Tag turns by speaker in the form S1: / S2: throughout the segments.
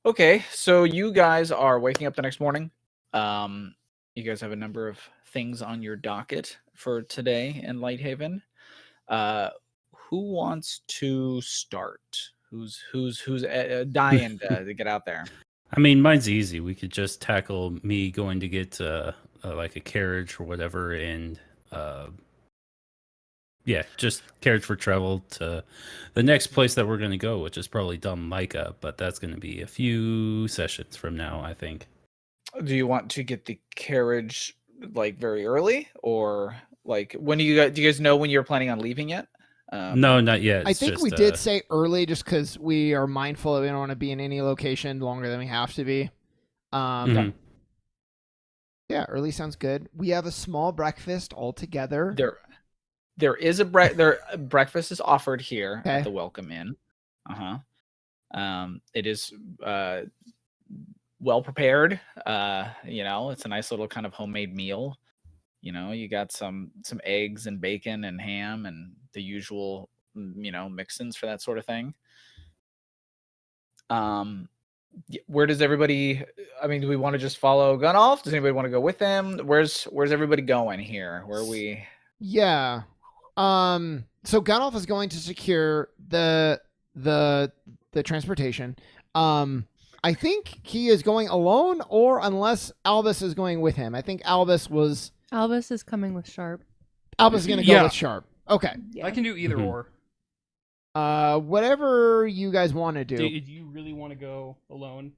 S1: Okay, so you guys are waking up the next morning. You guys have a number of things on your docket for today in Lighthaven. Uh, who wants to start? Who's dying to get out there?
S2: I mean, mine's easy. We could just tackle me going to get like a carriage or whatever, and yeah, just carriage for travel to the next place that we're going to go, which is probably Dumb Micah, but that's going to be a few sessions from now, I think.
S1: Do you want to get the carriage like very early, or like when do you guys know when you're planning on leaving yet?
S2: No, not yet.
S3: I
S2: It's
S3: think
S2: just,
S3: we did say early just because we are mindful that we don't want to be in any location longer than we have to be.
S2: Mhm.
S3: Yeah, early sounds good. We have a small breakfast all together.
S1: There is a breakfast is offered here
S3: Okay.
S1: at the Welcome Inn. It is well prepared. It's a nice little kind of homemade meal. You got some eggs and bacon and ham and the usual, mix-ins for that sort of thing. Where does everybody? I mean, do we want to just follow Gunoff? Does anybody want to go with them? Where's everybody going here? Where are we?
S3: Yeah. So Gunoff is going to secure the transportation. I think he is going alone, or unless Albus is going with him. I think Albus
S4: is coming with Sharp.
S3: Albus is going to go with Sharp. Okay.
S5: I can do either or.
S3: Whatever you guys want to do.
S5: Do you really want to go alone?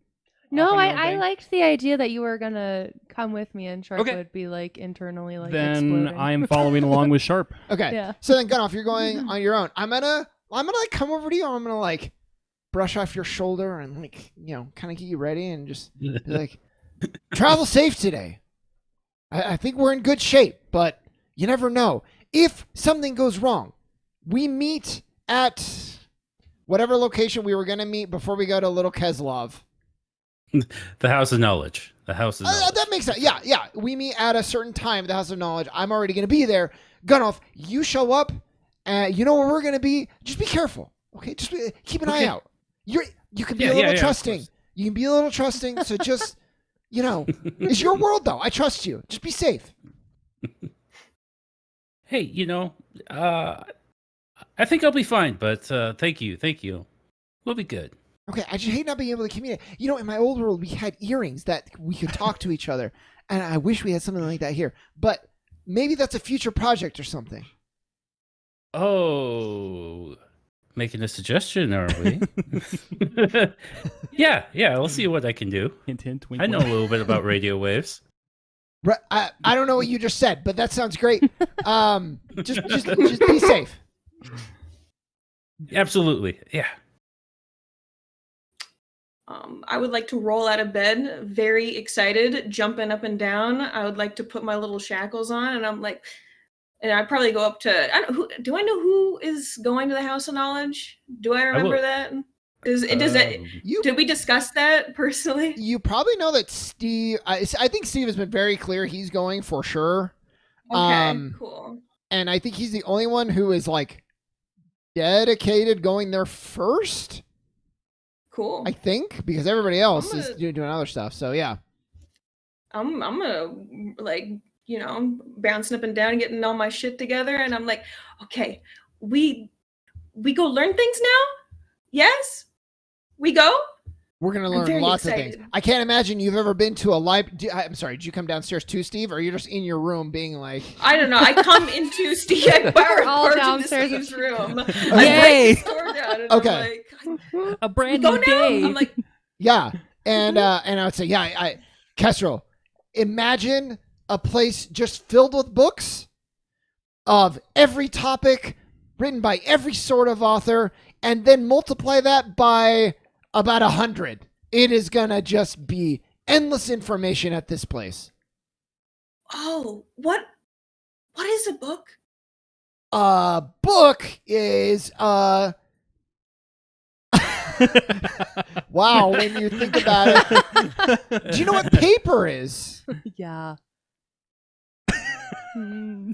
S4: No,
S5: Off on your own
S4: I
S5: thing?
S4: liked the idea that you were gonna come with me and Sharp
S5: Okay.
S4: would be like internally like
S5: Then
S4: exploding.
S5: I'm following along with Sharp.
S3: Okay.
S4: Yeah.
S3: So then Gunoff, you're going on your own. I'm gonna like come over to you. I'm gonna like brush off your shoulder and like, kind of get you ready and just be like, travel safe today. I think we're in good shape, but you never know. If something goes wrong, we meet at whatever location we were going to meet before we go to Little Keslov.
S2: The House of Knowledge. The House of Knowledge.
S3: That makes sense. Yeah. We meet at a certain time at the House of Knowledge. I'm already going to be there. Gunoff, you show up. You know where we're going to be. Just be careful. Okay? Just keep an eye out. You can be a little trusting. You can be a little trusting. So just, it's your world, though. I trust you. Just be safe.
S2: Hey, I think I'll be fine, but thank you. We'll be good.
S3: Okay, I just hate not being able to communicate. In my old world, we had earrings that we could talk to each other, and I wish we had something like that here. But maybe that's a future project or something.
S2: Oh, making a suggestion, are we? Yeah, we'll see what I can do.
S5: Hint, hint, wink,
S2: I know a
S5: wink.
S2: little bit about radio waves.
S3: I don't know what you just said, but that sounds great. Just be safe.
S2: Absolutely, yeah.
S6: I would like to roll out of bed, very excited, jumping up and down. I would like to put my little shackles on, and I'd probably go up to. Do I know who is going to the House of Knowledge? Do I remember that? Did we discuss that personally?
S3: You probably know that Steve. I think Steve has been very clear he's going for sure.
S6: Okay, cool.
S3: And I think he's the only one who is like dedicated going there first.
S6: Cool.
S3: I think because everybody else is doing other stuff. So yeah.
S6: I'm gonna bouncing up and down, getting all my shit together, and I'm like, okay, we go learn things now. Yes, we go.
S3: We're gonna learn lots of things. I can't imagine you've ever been to a library. I'm sorry. Did you come downstairs too, Steve, or you're just in your room being like?
S6: I don't know. I come into Steve. I
S4: all
S6: barge
S4: downstairs
S6: into Steve's room.
S5: Yay!
S6: I break the door down, and
S3: Okay.
S6: I'm like,
S5: A brand
S6: go
S5: new
S6: now.
S5: day.
S6: I'm like,
S3: Yeah, and I would say Kestrel, imagine a place just filled with books of every topic written by every sort of author, and then multiply that by about 100. It is gonna just be endless information at this place.
S6: oh, what is a book?
S3: A book is wow, when you think about it. Do you know what paper is?
S4: Yeah.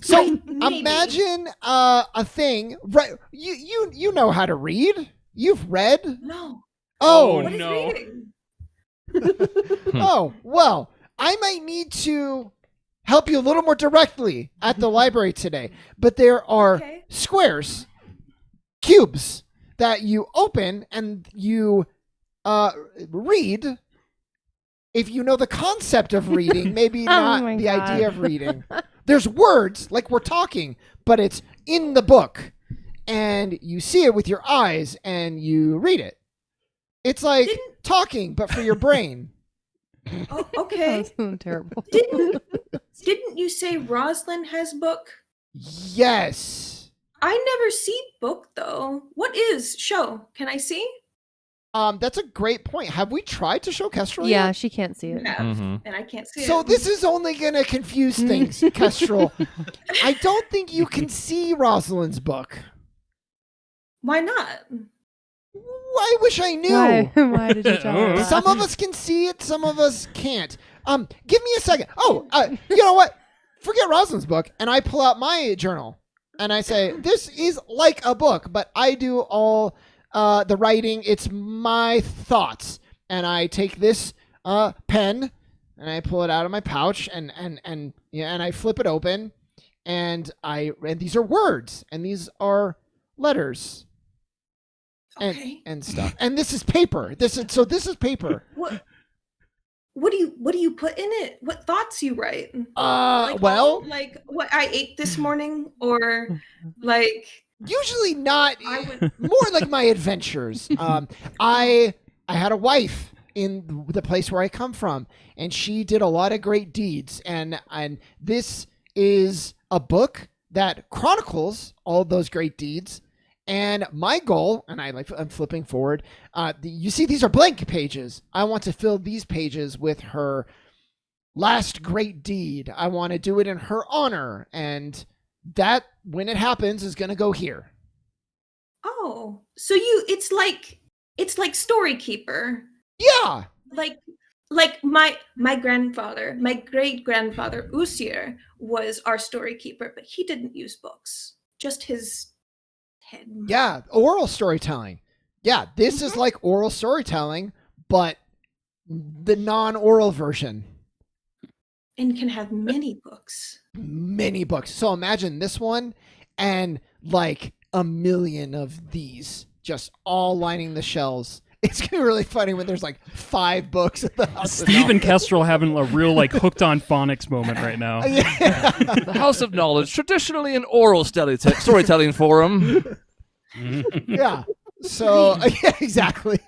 S3: So
S6: Maybe.
S3: imagine a thing, right? You know how to read. You've read.
S6: No.
S3: Oh,
S6: What is
S5: no.
S6: reading?
S3: Oh, well, I might need to help you a little more directly at the library today. But there are
S6: Okay.
S3: squares, cubes that you open and you read. If you know the concept of reading, maybe not
S4: my
S3: the
S4: God.
S3: idea of reading. There's words like we're talking, but it's in the book. And you see it with your eyes and you read it. It's like
S6: Didn't-
S3: talking, but for your brain.
S6: Oh, okay.
S4: That was terrible.
S6: Didn't you say Rosalind has book?
S3: Yes.
S6: I never see book though. What is show? Can I see?
S3: That's a great point. Have we tried to show Kestrel
S4: Yeah,
S3: yet?
S4: she can't see it.
S6: Yeah,
S7: Mhm.
S6: and I can't see
S3: So
S6: it.
S3: this is only gonna confuse things, Kestrel. I don't think you can see Rosalind's book.
S6: Why not?
S3: I wish I knew.
S4: Why did you tell her that?
S3: Some of us can see it, some of us can't. Give me a second. Oh, you know what? Forget Rosalind's book, and I pull out my journal, and I say, this is like a book, but I do all the writing. It's my thoughts, and I take this pen, and I pull it out of my pouch, and I flip it open, and these are words, and these are letters.
S6: Okay.
S3: And stuff. And this is paper. This is paper.
S6: What do you put in it? What thoughts you write?
S3: Well,
S6: like what I ate this morning, or like
S3: usually not.
S6: I would.
S3: More like my adventures. I had a wife in the place where I come from, and she did a lot of great deeds. And this is a book that chronicles all those great deeds. And my goal, and I'm flipping forward. You see, these are blank pages. I want to fill these pages with her last great deed. I want to do it in her honor, and that, when it happens, is going to go here.
S6: Oh, so it's like Story Keeper.
S3: Yeah.
S6: Like my grandfather, my great grandfather Usir was our story keeper, but he didn't use books. Just his head.
S3: Yeah, oral storytelling. Yeah, this is like oral storytelling, but the non-oral version.
S6: And can have many books.
S3: Many books. So imagine this one and like a million of these just all lining the shelves. It's gonna be really funny when there's like 5 books at the house.
S5: Steve and Kestrel having a real like hooked on phonics moment right now.
S3: Yeah.
S7: The House of Knowledge, traditionally an oral storytelling forum.
S3: Yeah. So yeah, exactly.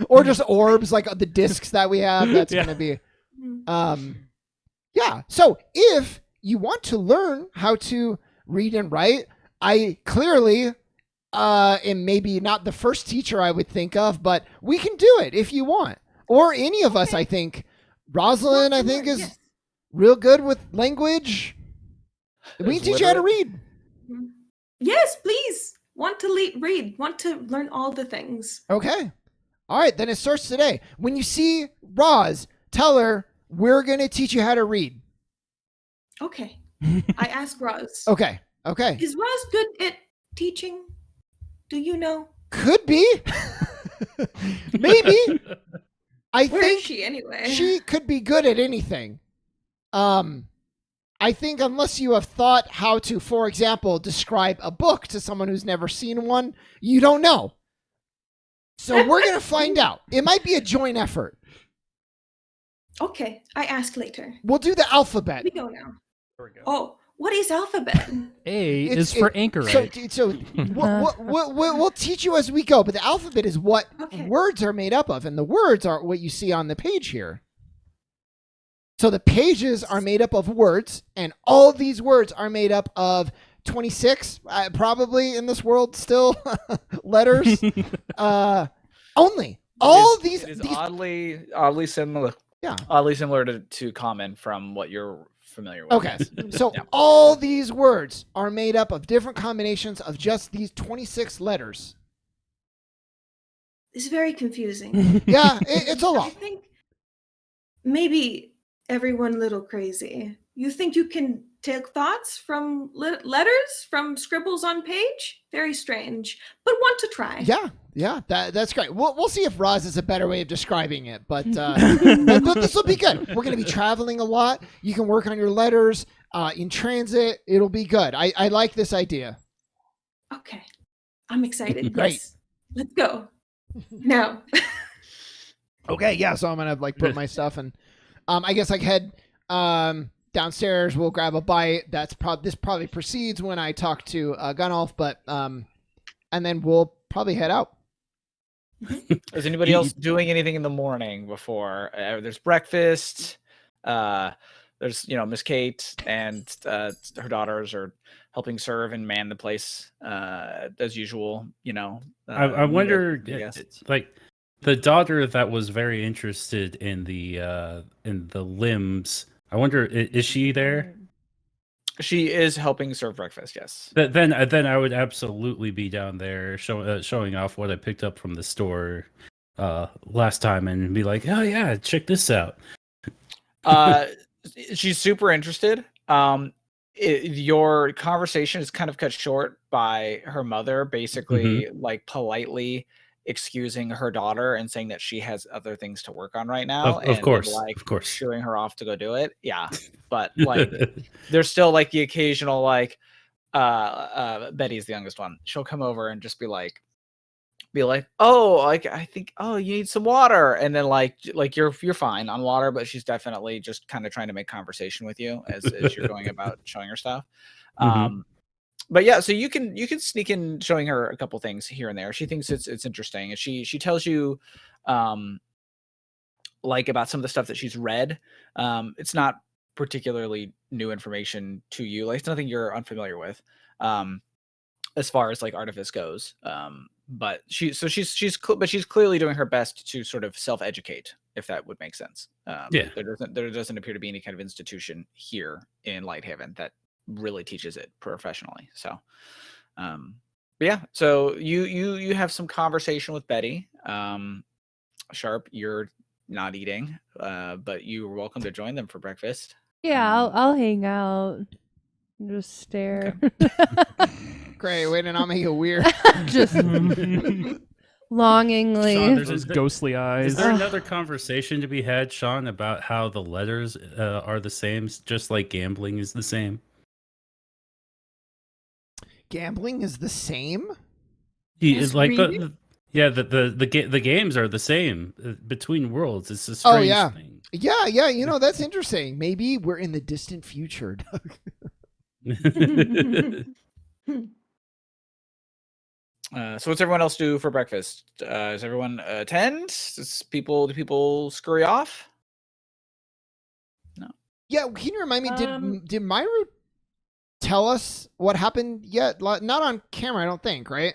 S3: Or just orbs like the discs that we have. That's
S5: Yeah.
S3: gonna be yeah. So if you want to learn how to read and write, I clearly am maybe not the first teacher I would think of, but we can do it if you want. Or any of us, I think. Rosalind, I think, is
S6: Yes.
S3: real good with language. We can teach you how to read.
S6: Yes, please. Want to read. Want to learn all the things.
S3: Okay. All right, then it starts today. When you see Roz, tell her we're going to teach you how to read.
S6: Okay. I asked Roz.
S3: Okay. Okay.
S6: Is Roz good at teaching? Do you know?
S3: Could be. Maybe. I
S6: Where
S3: think
S6: is she anyway?
S3: she could be good at anything. I think unless you have thought how to, for example, describe a book to someone who's never seen one, you don't know. So we're going to find out. It might be a joint effort.
S6: Okay, I ask later.
S3: We'll do the alphabet.
S6: We go now.
S5: There we go.
S6: Oh, what is alphabet?
S5: A
S3: It's-
S5: is for
S3: it-
S5: anchorite.
S3: So we'll teach you as we go, but the alphabet is what
S6: Okay.
S3: words are made up of, and the words are what you see on the page here. So the pages are made up of words, and all of these words are made up of 26, probably in this world still, letters. Only. All these.
S1: It is
S3: these
S1: oddly similar.
S3: Yeah.
S1: Oddly similar to common from what you're familiar with.
S3: Okay,
S1: yes.
S3: so
S1: Yeah.
S3: all these words are made up of different combinations of just these 26 letters.
S6: It's very confusing.
S3: Yeah, it's a
S6: I
S3: lot.
S6: think maybe everyone a little crazy. You think you can take thoughts from letters, from scribbles on page? Very strange, but want to try.
S3: Yeah, Yeah, that's great. We'll see if Roz is a better way of describing it, but this will be good. We're going to be traveling a lot. You can work on your letters in transit. It'll be good. I like this idea.
S6: Okay. I'm excited.
S3: Great.
S6: Yes. Let's go. Now.
S3: Okay, yeah. So I'm gonna like put my stuff and I guess like head downstairs. We'll grab a bite. This probably precedes when I talk to Gunolf, but and then we'll probably head out.
S1: Is anybody else doing anything in the morning before? There's breakfast. There's Miss Kate and her daughters are helping serve and man the place as usual.
S2: I wonder,
S1: yes.
S2: like the daughter that was very interested in the limbs. I wonder, is she there?
S1: She is helping serve breakfast. Yes.
S2: Then I would absolutely be down there showing off what I picked up from the store last time and be like, oh yeah, check this out.
S1: She's super interested. Your conversation is kind of cut short by her mother basically like politely excusing her daughter and saying that she has other things to work on right now.
S2: Of course,
S1: like
S2: of course,
S1: shooing her off to go do it. Yeah, but like there's still like the occasional like Betty's the youngest one. She'll come over and just be like, oh, like I think, oh, you need some water, and then like you're fine on water, but she's definitely just kind of trying to make conversation with you as you're going about showing her stuff. But yeah, so you can sneak in showing her a couple things here and there. She thinks it's interesting, and she tells you like about some of the stuff that she's read. It's not particularly new information to you, like it's nothing you're unfamiliar with as far as like artifice goes. But she's clearly doing her best to sort of self-educate, if that would make sense. There doesn't appear to be any kind of institution here in Lighthaven that really teaches it professionally. So but yeah, so you have some conversation with Betty. Sharp, you're not eating, but you're welcome to join them for breakfast.
S4: Yeah, I'll hang out. Just stare.
S1: Okay.
S3: Great, way to not make it weird.
S4: Just longingly.
S2: Sean,
S5: Those ghostly eyes.
S2: Is there another conversation to be had, Sean, about how the letters are the same, just like gambling is the same?
S3: Gambling is the same?
S2: It's like the games are the same between worlds. It's a strange thing.
S3: Yeah, that's interesting. Maybe we're in the distant future.
S1: So what's everyone else do for breakfast? Does everyone attend? Do people scurry off? No.
S3: Yeah, can you remind me, did Myru tell us what happened yet? Not on camera, I don't think, right?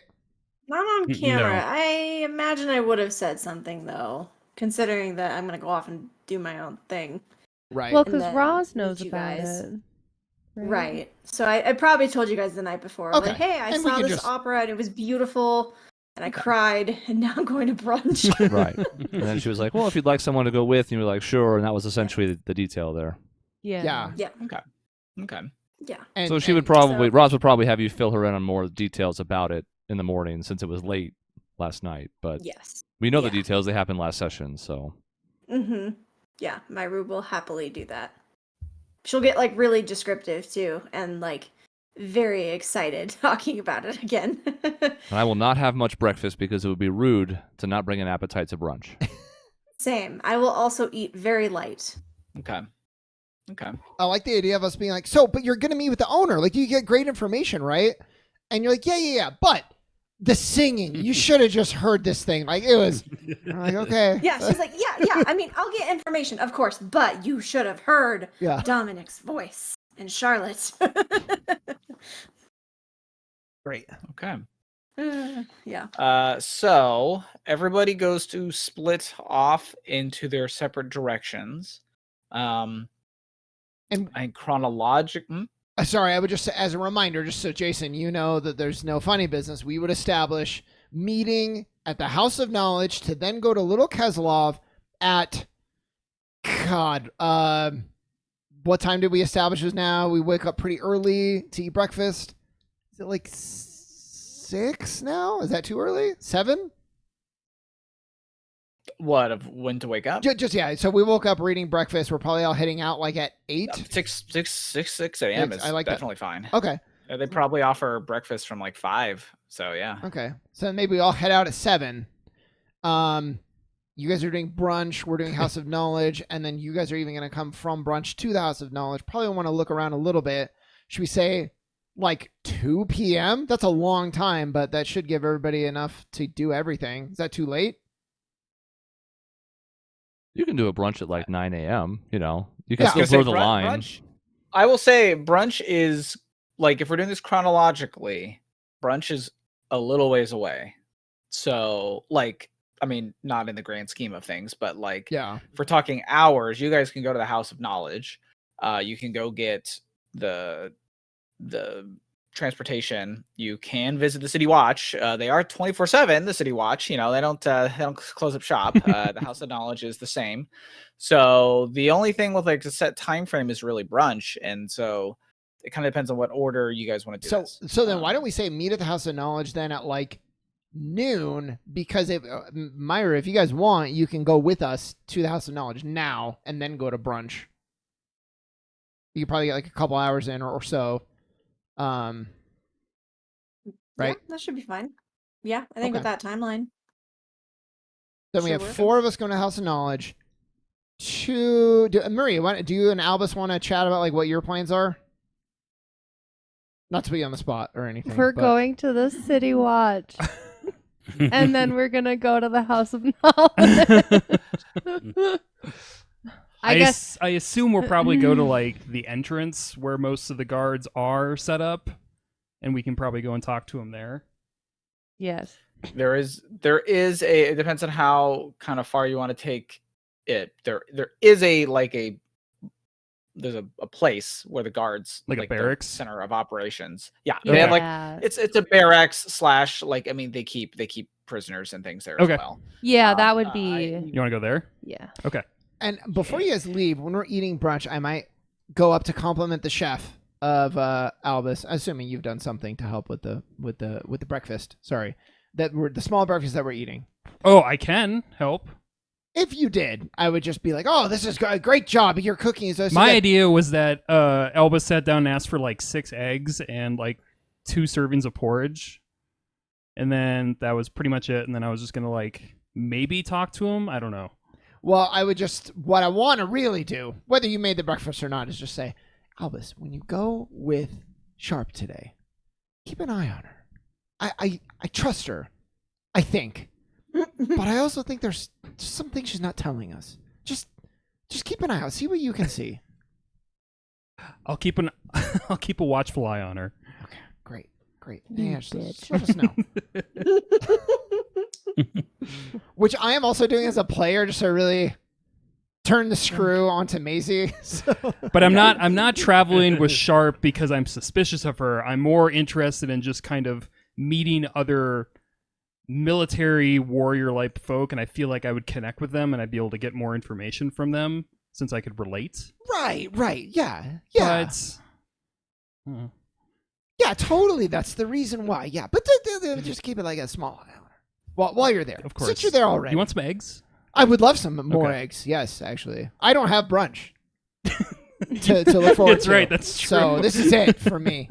S8: Not on camera.
S2: No.
S8: I imagine I would have said something, though, considering that I'm going to go off and do my own thing.
S3: Right.
S4: Well,
S8: And
S4: because
S8: then
S4: Roz knows
S8: meet you
S4: about
S8: guys.
S4: it.
S8: Right. So I probably told you guys the night before.
S3: Okay.
S8: Like, hey, I
S3: And we
S8: saw
S3: can
S8: this
S3: just-
S8: opera and it was beautiful. And I cried, and now I'm going to brunch.
S7: Right. And then she was like, well, if you'd like someone to go with, and you were like, sure. And that was essentially the detail there.
S4: Yeah.
S3: Yeah.
S1: Okay.
S8: Yeah.
S3: And,
S7: So she would Roz would probably have you fill her in on more details about it in the morning since it was late last night. But
S8: Yes.
S7: we know the
S8: Yeah.
S7: details. They happened last session, so.
S8: Mm-hmm. Yeah, Myru will happily do that. She'll get, like, really descriptive, too, and, like, very excited talking about it again.
S7: And I will not have much breakfast because it would be rude to not bring an appetite to brunch.
S8: Same. I will also eat very light.
S1: Okay.
S3: I like the idea of us being like, so, but you're going to meet with the owner. Like, you get great information, right? And you're like, yeah. But the singing, you should have just heard this thing. Like, it was, I'm like, okay.
S8: Yeah, she's like, yeah. I mean, I'll get information, of course, but you should have heard
S3: Yeah.
S8: Dominic's voice and Charlotte's.
S3: Great.
S1: Okay.
S8: Yeah.
S1: So everybody goes to split off into their separate directions. And chronologic.
S3: Sorry, I would just say, as a reminder, just so Jason, you know that there's no funny business, we would establish meeting at the House of Knowledge to then go to Little Kezlov at, what time did we establish was now? We wake up pretty early to eat breakfast. Is it like 6 now? Is that too early? 7?
S1: What of when to wake up?
S3: Just yeah. So we woke up, we're eating breakfast. We're probably all heading out like at 8.
S1: 6 a.m. is
S3: I like that.
S1: definitely fine.
S3: Okay.
S1: They probably offer breakfast from like 5. So yeah.
S3: Okay. So maybe we all head out at 7. You guys are doing brunch. We're doing House of Knowledge, and then you guys are even going to come from brunch to the House of Knowledge. Probably want to look around a little bit. Should we say like 2 p.m.? That's a long time, but that should give everybody enough to do everything. Is that too late?
S7: You can do a brunch at like 9 a.m. You know, you can
S3: Yeah.
S7: still
S1: I was gonna
S7: blur
S1: say,
S7: the line.
S1: brunch, I will say brunch is like, if we're doing this chronologically, brunch is a little ways away. So like, I mean, not in the grand scheme of things, but like,
S3: Yeah.
S1: if we're talking hours, you guys can go to the House of Knowledge. You can go get the transportation. You can visit the City Watch. They are 24/7. The City Watch. You know, they don't close up shop. The House of Knowledge is the same. So the only thing with like the set time frame is really brunch, and so it kind of depends on what order you guys want to do.
S3: So then why don't we say meet at the House of Knowledge then at like noon? Because if Myra, if you guys want, you can go with us to the House of Knowledge now and then go to brunch. You could probably get like a couple hours in or so. Right?
S8: Yeah, that should be fine. Yeah, I think with
S3: Okay.
S8: that timeline.
S3: Then we
S8: Should
S3: have
S8: work.
S3: 4 of us going to House of Knowledge. Maria, do you and Albus want to chat about like what your plans are? Not to be on the spot or anything.
S4: We're
S3: but-
S4: going to the City Watch. And then we're going to go to the House of Knowledge. I guess.
S5: I assume we'll probably go to like the entrance where most of the guards are set up, and we can probably go and talk to them there.
S4: Yes.
S1: There is a, it depends on how kind of far you want to take it. There is there's a place where the guards,
S5: Like a barracks?
S1: the center of operations. Yeah,
S5: Okay.
S1: they have like
S4: Yeah.
S1: it's a barracks / like, I mean, they keep prisoners and things there
S5: Okay.
S1: as well.
S4: Yeah, that would
S1: I-
S4: be.
S5: You want to go there?
S4: Yeah.
S5: Okay.
S3: And before you guys leave, when we're eating brunch, I might go up to compliment the chef of Albus, assuming you've done something to help with the breakfast. Sorry, the small breakfast that we're eating.
S5: Oh, I can help.
S3: If you did, I would just be like, "Oh, this is a great job. Your cooking is so
S5: My
S3: good."
S5: idea was that Elba sat down and asked for like 6 eggs and like 2 servings of porridge. And then that was pretty much it. And then I was just going to like maybe talk to him. I don't know.
S3: Well, I would just, what I want to really do, whether you made the breakfast or not, is just say, Albus, when you go with Sharp today, keep an eye on her. I trust her, I think. But I also think there's something she's not telling us. Just keep an eye out. See what you can see.
S5: I'll keep a watchful eye on her.
S3: Okay, great.
S4: You
S3: Yeah,
S4: bitch.
S3: just let us know. Which I am also doing as a player, just to really turn the screw onto Maisie. So.
S5: But I'm not traveling with Sharp because I'm suspicious of her. I'm more interested in just kind of meeting other military warrior-like folk, and I feel like I would connect with them and I'd be able to get more information from them since I could relate.
S3: Right. Yeah.
S5: But
S3: Yeah, totally. That's the reason why. Yeah, but just keep it like a small eye on her while you're there.
S5: of course,
S3: Since you're there already.
S5: You want some eggs?
S3: I would love some more
S5: Okay.
S3: eggs. Yes, actually. I don't have brunch to look forward
S5: That's
S3: to.
S5: right. That's true.
S3: So this is it for me.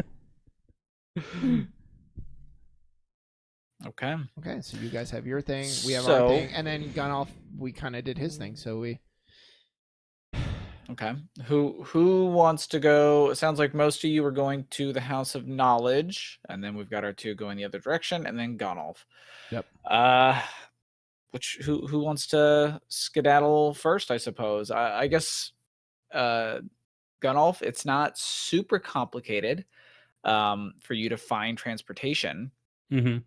S1: Okay.
S3: Okay, so you guys have your thing. We have
S1: So-
S3: our thing. And then Gunoff, we kind of did his thing. So we...
S1: Okay. Who wants to go? It sounds like most of you are going to the House of Knowledge, and then we've got our 2 going the other direction, and then Gonolf.
S5: Yep.
S1: Who wants to skedaddle first? I suppose. I guess Gonolf. It's not super complicated for you to find transportation.
S2: Mm-hmm.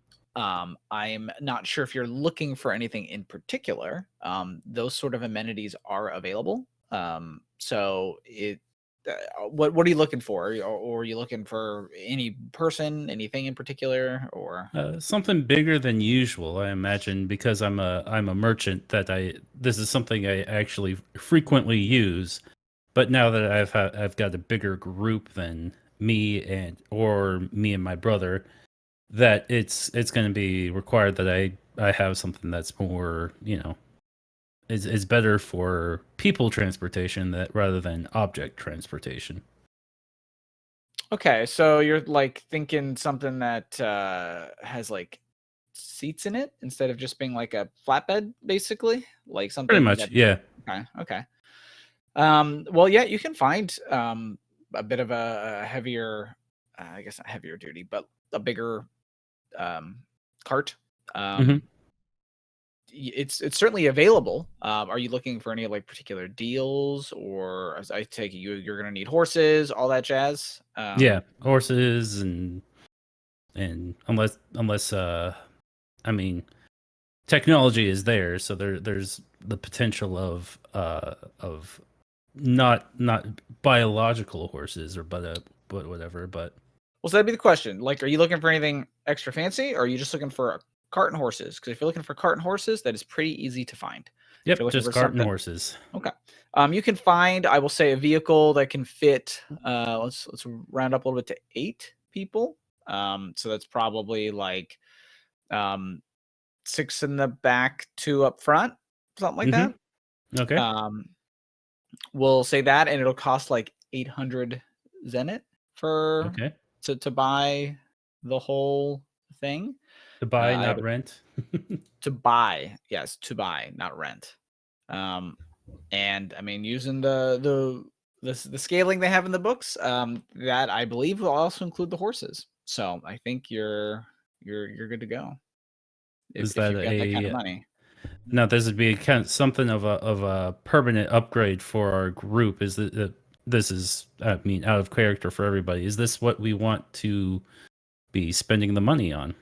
S1: I'm not sure if you're looking for anything in particular. Those sort of amenities are available. So what are you looking for? Or are you looking for any person, anything in particular, or
S2: Something bigger than usual, I imagine, because I'm a merchant. This is something I actually frequently use. But now that I've got a bigger group than me and my brother, that it's going to be required that I have something that's more, is better for people transportation rather than object transportation.
S1: Okay, so you're like thinking something that has like seats in it instead of just being like a flatbed, basically, like something.
S2: Pretty much, yeah.
S1: Okay. Well, yeah, you can find a bit of a heavier, I guess not heavier duty, but a bigger cart. It's certainly available. Are you looking for any like particular deals, or as I take it you're going to need horses, all that jazz?
S2: Yeah, horses and unless I mean, technology is there, so there's the potential of not biological horses but whatever. But
S1: well, so that'd be the question. Like, are you looking for anything extra fancy, or are you just looking for cart and horses? Because if you're looking for cart and horses, that is pretty easy to find.
S2: Yep, just cart and horses.
S1: Okay. You can find, I will say, a vehicle that can fit. Let's round up a little bit to 8 people. So that's probably like 6 in the back, 2 up front, something like that.
S2: Okay.
S1: We'll say that, and it'll cost like 800 zenit for to buy the whole thing.
S2: To buy, not rent.
S1: To buy, yes, to buy, not rent. And I mean, using the scaling they have in the books, that I believe will also include the horses. So I think you're good to go.
S2: Is that
S1: you've got that kind of money?
S2: Now, this would be kind of something of a permanent upgrade for our group. Is that this is, I mean, out of character for everybody? Is this what we want to be spending the money on?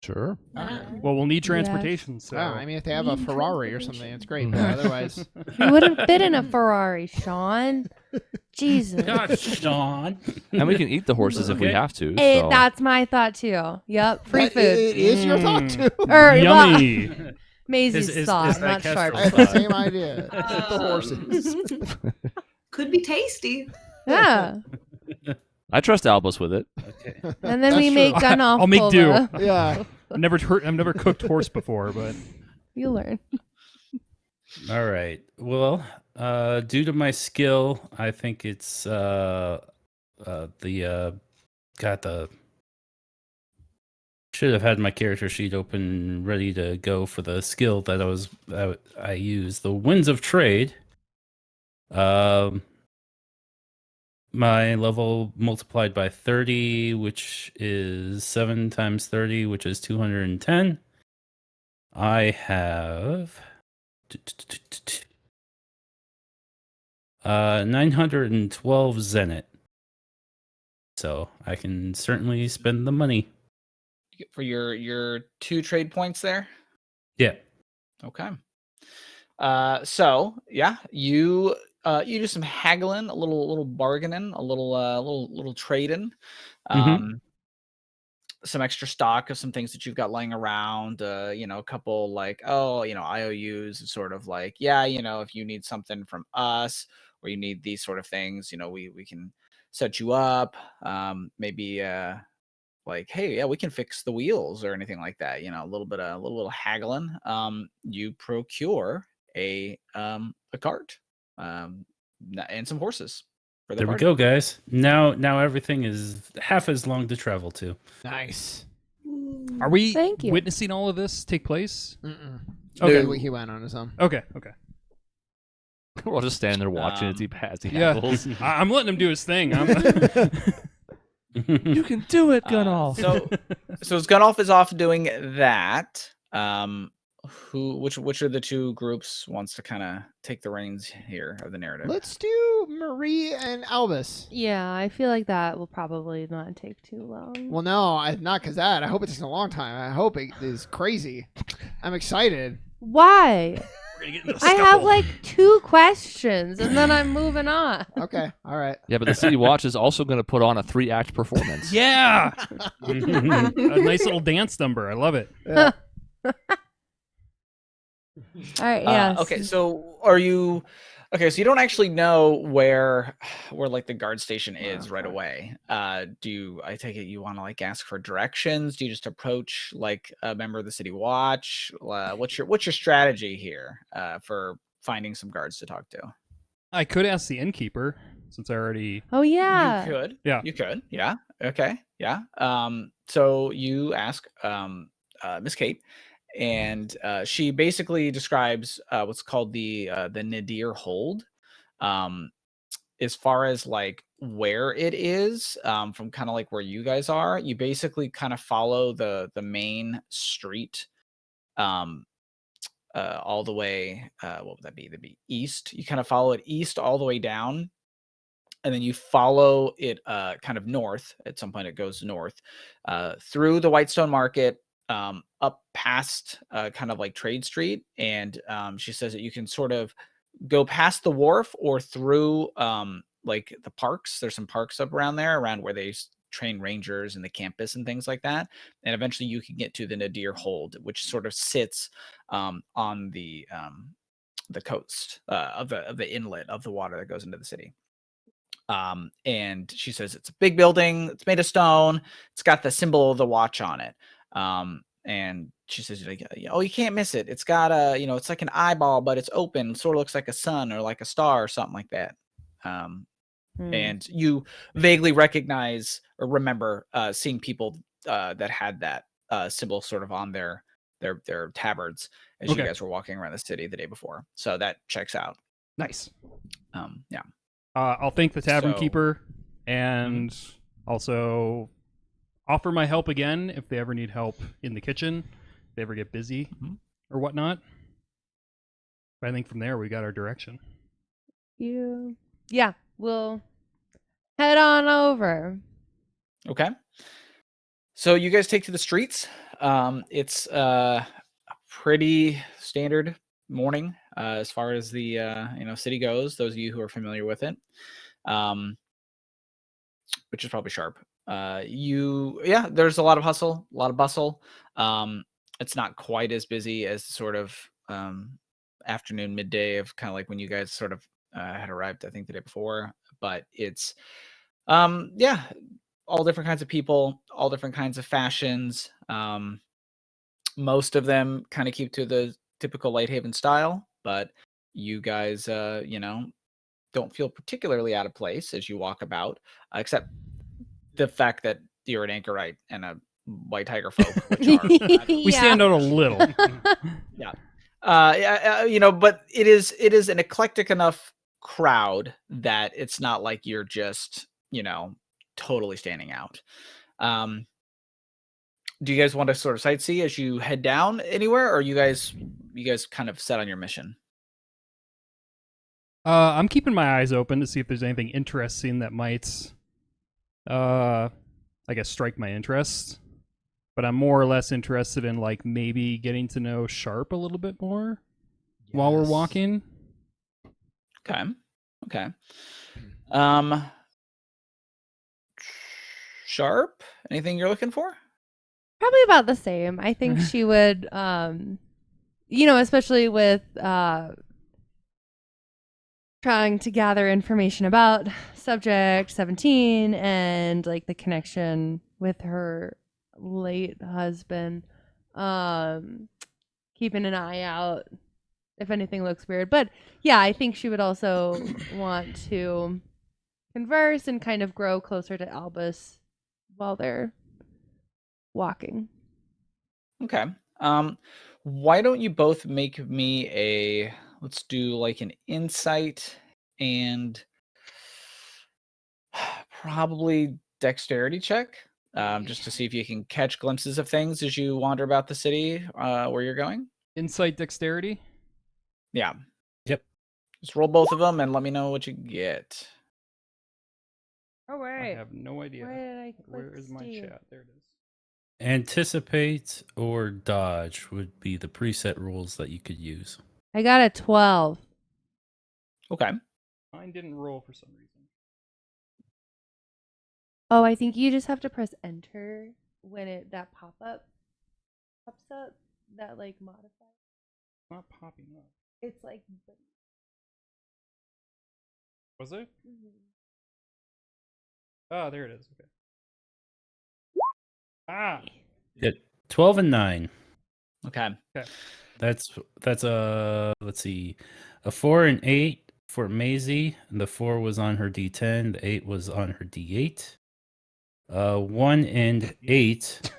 S7: Sure.
S5: Well, we'll need transportation. So
S3: I mean, if they have a Ferrari or something, it's great. But otherwise,
S4: you wouldn't fit in a Ferrari, Sean. Jesus.
S2: God, Sean.
S7: And we can eat the horses if we have to.
S4: Hey,
S7: so.
S4: that's my thought too. Yep, free food.
S3: It is your thought too.
S4: Or,
S5: yummy.
S4: Maisie's thought, not Sharp's.
S3: I have the same idea. The horses.
S6: Could be tasty.
S4: Yeah.
S7: I trust Albus with it.
S2: Okay.
S4: And then we make Gunoff.
S5: I'll make do.
S3: Yeah.
S5: I've never cooked horse before, but
S4: You learn.
S2: All right. Well, due to my skill, I think it's the should have had my character sheet open ready to go for the skill that I used. The Winds of Trade. My level multiplied by 30, which is 7 times 30, which is 210. I have 912 zenit. So I can certainly spend the money.
S1: For your 2 trade points there?
S2: Yeah.
S1: Okay. So yeah, you do some haggling, a little bargaining, a little trading, some extra stock of some things that you've got laying around. A couple like IOUs, sort of like, if you need something from us or you need these sort of things, we can set you up. Maybe like, hey, yeah, we can fix the wheels or anything like that. A little haggling. You procure a cart. And some horses.
S2: There we go, guys. Now everything is half as long to travel to.
S3: Nice.
S5: Are we
S4: Thank you.
S5: witnessing all of this take place?
S3: Okay,
S1: No.
S3: he went on his own.
S5: Okay.
S7: We're all just standing there watching as he
S5: Yeah,
S7: haggles.
S5: I'm letting him do his thing.
S7: You can do it, Gunoff.
S1: So as Gunoff is off doing that, which of the 2 groups wants to kind of take the reins here of the narrative?
S3: Let's do Marie and Albus.
S4: Yeah, I feel like that will probably not take too long.
S3: Well, no, not because that. I hope it takes a long time. I hope it is crazy. I'm excited.
S4: Why?
S5: We're gonna get in a
S4: I have
S5: scuffle.
S4: like 2 questions and then I'm moving on.
S3: Okay, all right.
S7: Yeah, but the City Watch is also going to put on a 3-act performance.
S5: Yeah, a nice little dance number. I love it.
S3: Yeah.
S4: All right, yes.
S1: Okay, so are you Okay, so you don't actually know where like the guard station is right
S3: fuck.
S1: away. I take it you want to like ask for directions? Do you just approach like a member of the city watch? What's your strategy here for finding some guards to talk to?
S5: I could ask the innkeeper since I already.
S4: Oh yeah.
S1: You could.
S5: Yeah.
S1: You could. Yeah. Okay. Yeah. So you ask Miss Kate, and she basically describes what's called the Nadir Hold. As far as like where it is, from kind of like where you guys are, you basically kind of follow the main street, um, all the way. What would that be? That'd be east. You kind of follow it east all the way down, and then you follow it kind of north. At some point, it goes north through the Whitestone Market, up past kind of like Trade Street, and she says that you can sort of go past the wharf or through like the parks. There's some parks up around there, around where they train rangers and the campus and things like that. And eventually, you can get to the Nadir Hold, which sort of sits on the coast of the inlet of the water that goes into the city. And she says it's a big building. It's made of stone. It's got the symbol of the watch on it. And she says, like, oh, you can't miss it. It's got it's like an eyeball, but it's open. Sort of looks like a sun or like a star or something like that. And you vaguely recognize or remember seeing people that had that symbol sort of on their tabards as you guys were walking around the city the day before. So that checks out.
S5: Nice.
S1: Yeah.
S5: I'll thank the tavern
S1: So-
S5: keeper and also offer my help again if they ever need help in the kitchen, if they ever get busy or whatnot. But I think from there we got our direction.
S4: Yeah, we'll head on over.
S1: Okay. So you guys take to the streets. It's a pretty standard morning as far as the city goes. Those of you who are familiar with it, which is probably sharp. There's a lot of hustle, a lot of bustle. It's not quite as busy as sort of afternoon, midday of kind of like when you guys sort of had arrived, I think the day before. But it's all different kinds of people, all different kinds of fashions. Most of them kind of keep to the typical Lighthaven style, but you guys, don't feel particularly out of place as you walk about, except the fact that you're an anchorite and a white tiger folk, which are
S5: We stand out a little.
S1: but it is an eclectic enough crowd that it's not like you're just totally standing out. Do you guys want to sort of sightsee as you head down anywhere, or you guys kind of set on your mission?
S5: I'm keeping my eyes open to see if there's anything interesting that might, I guess, strike my interest. But I'm more or less interested in like maybe getting to know Sharp a little bit more while we're walking.
S1: Okay. Sharp, anything you're looking for?
S4: Probably about the same. I think she would, especially with trying to gather information about Subject 17 and like the connection with her late husband, keeping an eye out if anything looks weird. But yeah, I think she would also want to converse and kind of grow closer to Albus while they're walking.
S1: Okay. Why don't you both make me let's do like an insight and probably dexterity check, just to see if you can catch glimpses of things as you wander about the city where you're going.
S5: Insight, dexterity.
S1: Yeah.
S2: Yep.
S1: Just roll both of them and let me know what you get.
S4: Oh
S5: I have no idea.
S4: Why did I click
S5: Where is my
S4: Steve?
S5: chat? There it is.
S2: Anticipate or dodge would be the preset rules that you could use.
S4: I got a 12.
S1: Okay.
S5: Mine didn't roll for some reason.
S4: Oh, I think you just have to press enter when that pop-up pops up. That like modifier.
S5: It's not popping up.
S4: It's like
S5: Was there? Oh, there it is. Okay. Ah.
S2: Yeah, 12 and 9.
S1: Okay.
S2: That's let's see, a 4 and 8 for Maisie, and the 4 was on her D10, the 8 was on her D8. 1 and 8.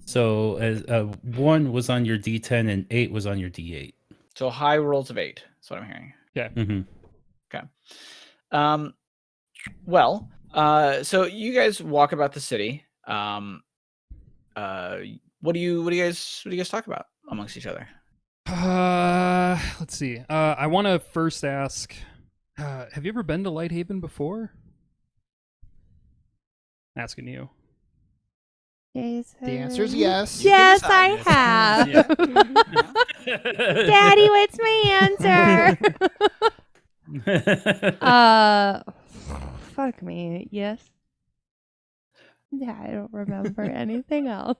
S2: So as 1 was on your D10 and 8 was on your D8.
S1: So high rolls of 8. That's what I'm hearing.
S5: Yeah.
S2: Mm-hmm.
S1: Okay. Well, so you guys walk about the city. What do you guys talk about amongst each other?
S5: Let's see. I want to first ask, have you ever been to Lighthaven before? Asking you.
S4: Jason.
S3: The answer is yes.
S1: You can
S4: Yes,
S1: decide.
S4: I have. Daddy, what's my answer? Fuck me. Yes. Yeah, I don't remember anything else.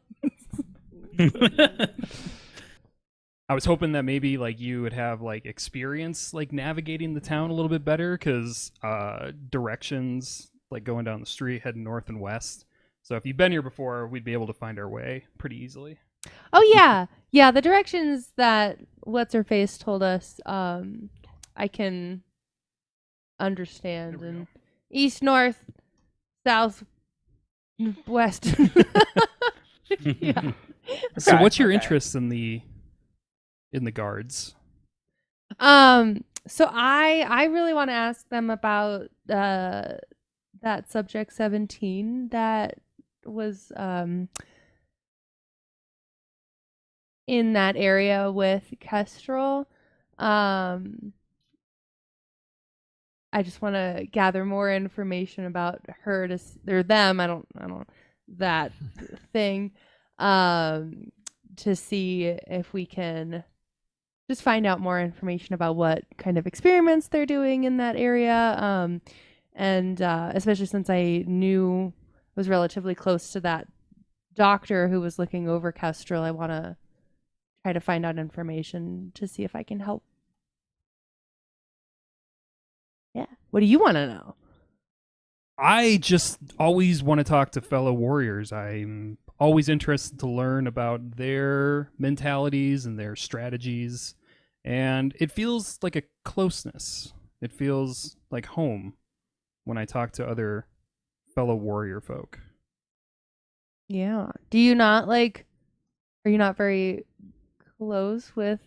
S5: I was hoping that maybe like you would have like experience like navigating the town a little bit better, because directions like going down the street heading north and west. So if you've been here before, we'd be able to find our way pretty easily.
S4: Oh yeah, yeah. The directions that what's her face told us, I can understand. And east, north, south, west. Yeah.
S5: So
S1: Okay,
S5: what's your
S1: okay.
S5: interest in the guards?
S4: So I really want to ask them about that subject 17 that was in that area with Kestrel. I just want to gather more information about her or them. I don't that thing. To see if we can just find out more information about what kind of experiments they're doing in that area. And especially since I was relatively close to that doctor who was looking over Kestrel, I want to try to find out information to see if I can help. Yeah. What do you want to know?
S5: I just always want to talk to fellow warriors. I'm always interested to learn about their mentalities and their strategies. And it feels like a closeness. It feels like home when I talk to other fellow warrior folk.
S4: Yeah. Do you not are you not very close with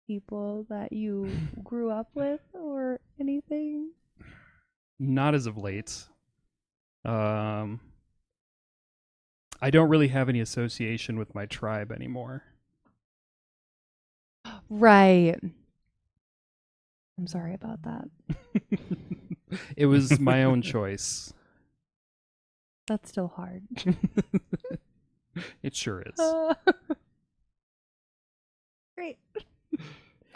S4: people that you grew up with or anything?
S5: Not as of late. I don't really have any association with my tribe anymore.
S4: Right. I'm sorry about that.
S5: It was my own choice.
S4: That's still hard.
S5: It sure is.
S4: Great.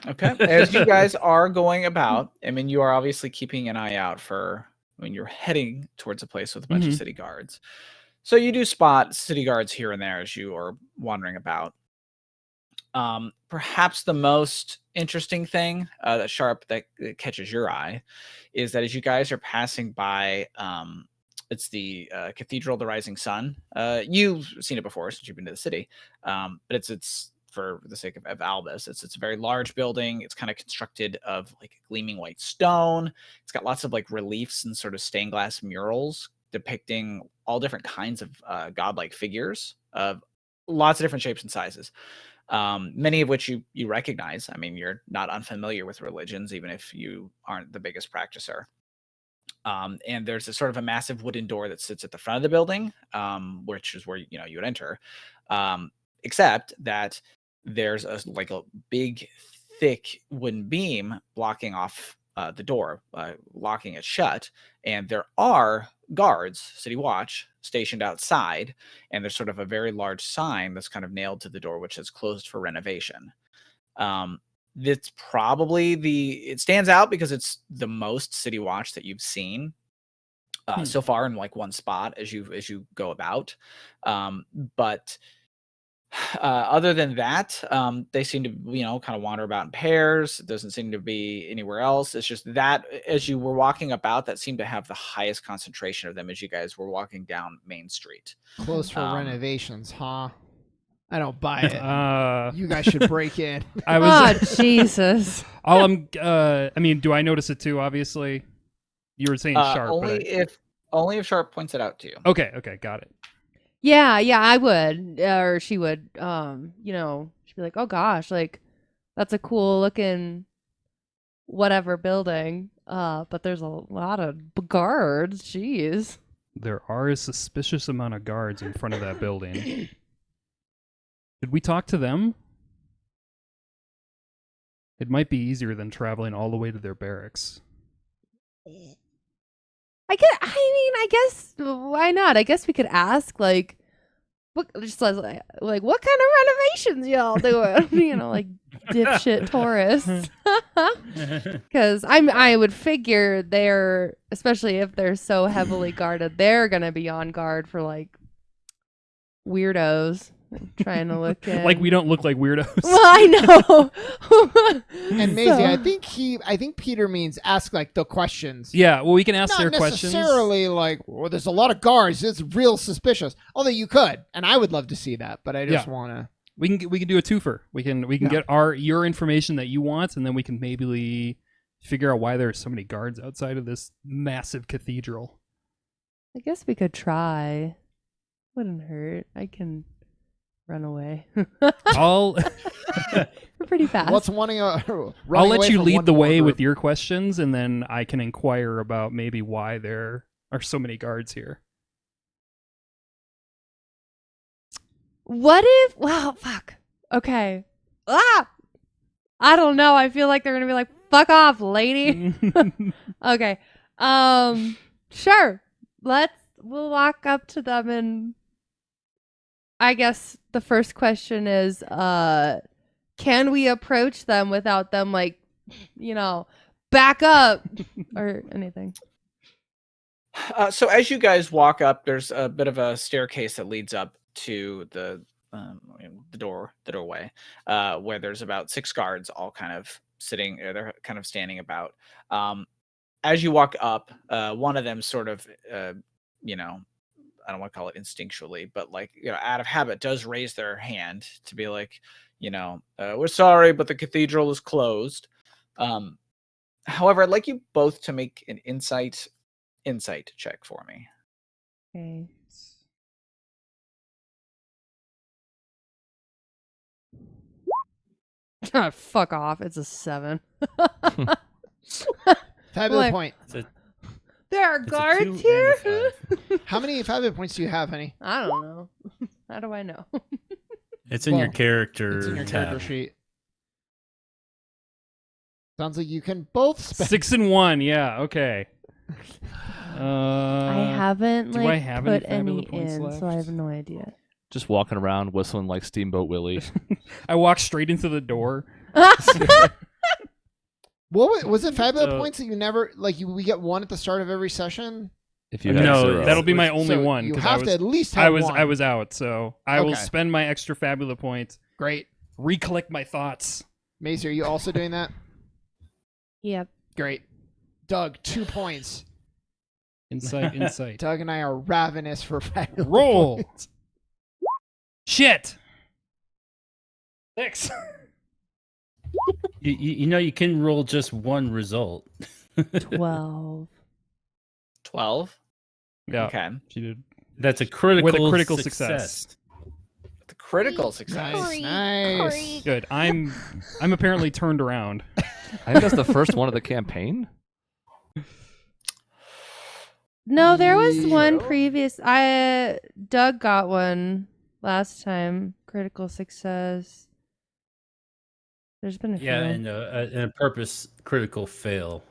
S1: Okay. As you guys are going about, I mean, you are obviously keeping an eye out for when you're heading towards a place with a bunch of city guards. So you do spot city guards here and there as you are wandering about. Perhaps the most interesting thing that catches your eye is that as you guys are passing by, it's the Cathedral of the Rising Sun. You've seen it before since you've been to the city, but it's for the sake of Albus. It's a very large building. It's kind of constructed of like gleaming white stone. It's got lots of like reliefs and sort of stained glass murals depicting all different kinds of godlike figures of lots of different shapes and sizes. Many of which you recognize. I mean, you're not unfamiliar with religions, even if you aren't the biggest practicer. And there's a sort of a massive wooden door that sits at the front of the building, which is where you would enter. Except that there's a big, thick wooden beam blocking off the door, locking it shut. And there are guards, City Watch, stationed outside, and there's sort of a very large sign that's kind of nailed to the door, which is closed for renovation. It's probably it stands out because it's the most City Watch that you've seen so far in like one spot as you go about. But Other than that, they seem to, kind of wander about in pairs. It doesn't seem to be anywhere else. It's just that as you were walking about, that seemed to have the highest concentration of them as you guys were walking down Main Street.
S3: Close for renovations, huh? I don't buy it. You guys should break in.
S5: I was.
S4: Oh, Jesus.
S5: All I'm. I mean, do I notice it too? Obviously, you were saying Sharp.
S1: Only if Sharp points it out to you.
S5: Okay, got it.
S4: Yeah, I would, or she would. She'd be like, "Oh gosh, like that's a cool looking whatever building." But there's a lot of guards. Jeez.
S5: There are a suspicious amount of guards in front of that building. Did we talk to them? It might be easier than traveling all the way to their barracks.
S4: I guess why not? I guess we could ask what kind of renovations y'all doing? Like dipshit tourists. Because I would figure they're, especially if they're so heavily guarded, they're gonna be on guard for like weirdos trying to look in.
S5: Like we don't look like weirdos.
S4: Well, I know.
S3: And Maisie, I think Peter means ask like the questions.
S5: Yeah, well, we can ask their
S3: Not
S5: questions.
S3: necessarily like, well, there's a lot of guards. It's real suspicious. Although you could, and I would love to see that, but I just want to.
S5: We can do a twofer. We can get your information that you want, and then we can maybe figure out why there are so many guards outside of this massive cathedral.
S4: I guess we could try. Wouldn't hurt. I can run away. We're pretty fast.
S3: What's wanting a?
S5: I'll let you lead the way with your questions, and then I can inquire about maybe why there are so many guards here.
S4: What if? Wow, fuck. Okay. I don't know. I feel like they're gonna be like, "Fuck off, lady." Okay. Sure. We'll walk up to them, and I guess the first question is, can we approach them without them back up or anything?
S1: So as you guys walk up, there's a bit of a staircase that leads up to the doorway, where there's about 6 guards all kind of sitting. They're kind of standing about. As you walk up, one of them sort of, I don't want to call it instinctually, but out of habit, does raise their hand to be like, we're sorry, but the cathedral is closed. However, I'd like you both to make an insight check for me.
S4: Okay. Fuck off. It's a 7.
S3: Fabula point.
S4: There are guards here?
S3: How many Fabula points do you have, honey?
S4: I don't know. How do I know?
S2: It's in your character
S3: It's in your
S2: tab.
S3: character sheet. Sounds like you can both spend
S5: 6 and 1. Yeah. Okay.
S4: I haven't
S5: do I have
S4: put
S5: any
S4: any
S5: Fabula points
S4: in,
S5: left?
S4: so I have no idea.
S7: Just walking around whistling like Steamboat Willie.
S5: I walk straight into the door.
S3: What was it? Fabula
S2: So-
S3: points that you never we get 1 at the start of every session.
S7: If you have
S2: No,
S7: 0.
S5: That'll be my only
S3: So
S5: one.
S3: You
S5: 'cause
S3: have to at least have one.
S5: I was out, so I will
S3: Okay.
S5: spend my extra Fabula points.
S3: Great.
S5: Recollect my thoughts.
S3: Maisie, are you also doing that?
S4: Yep.
S3: Great. Doug, 2 points.
S5: Insight.
S3: Doug and I are ravenous for Fabula
S5: Roll.
S3: points.
S5: Shit. 6.
S2: You can roll just one result.
S4: 12.
S1: 12.
S5: Yeah.
S1: Okay.
S5: She did.
S2: That's a critical
S5: With a critical
S2: success.
S1: The critical success.
S3: Nice.
S5: Good. I'm apparently turned around.
S7: I think that's the first one of the campaign.
S4: No, there was one
S3: Zero.
S4: previous. Doug got one last time. Critical success. There's been a few.
S2: Yeah, and a purpose critical fail.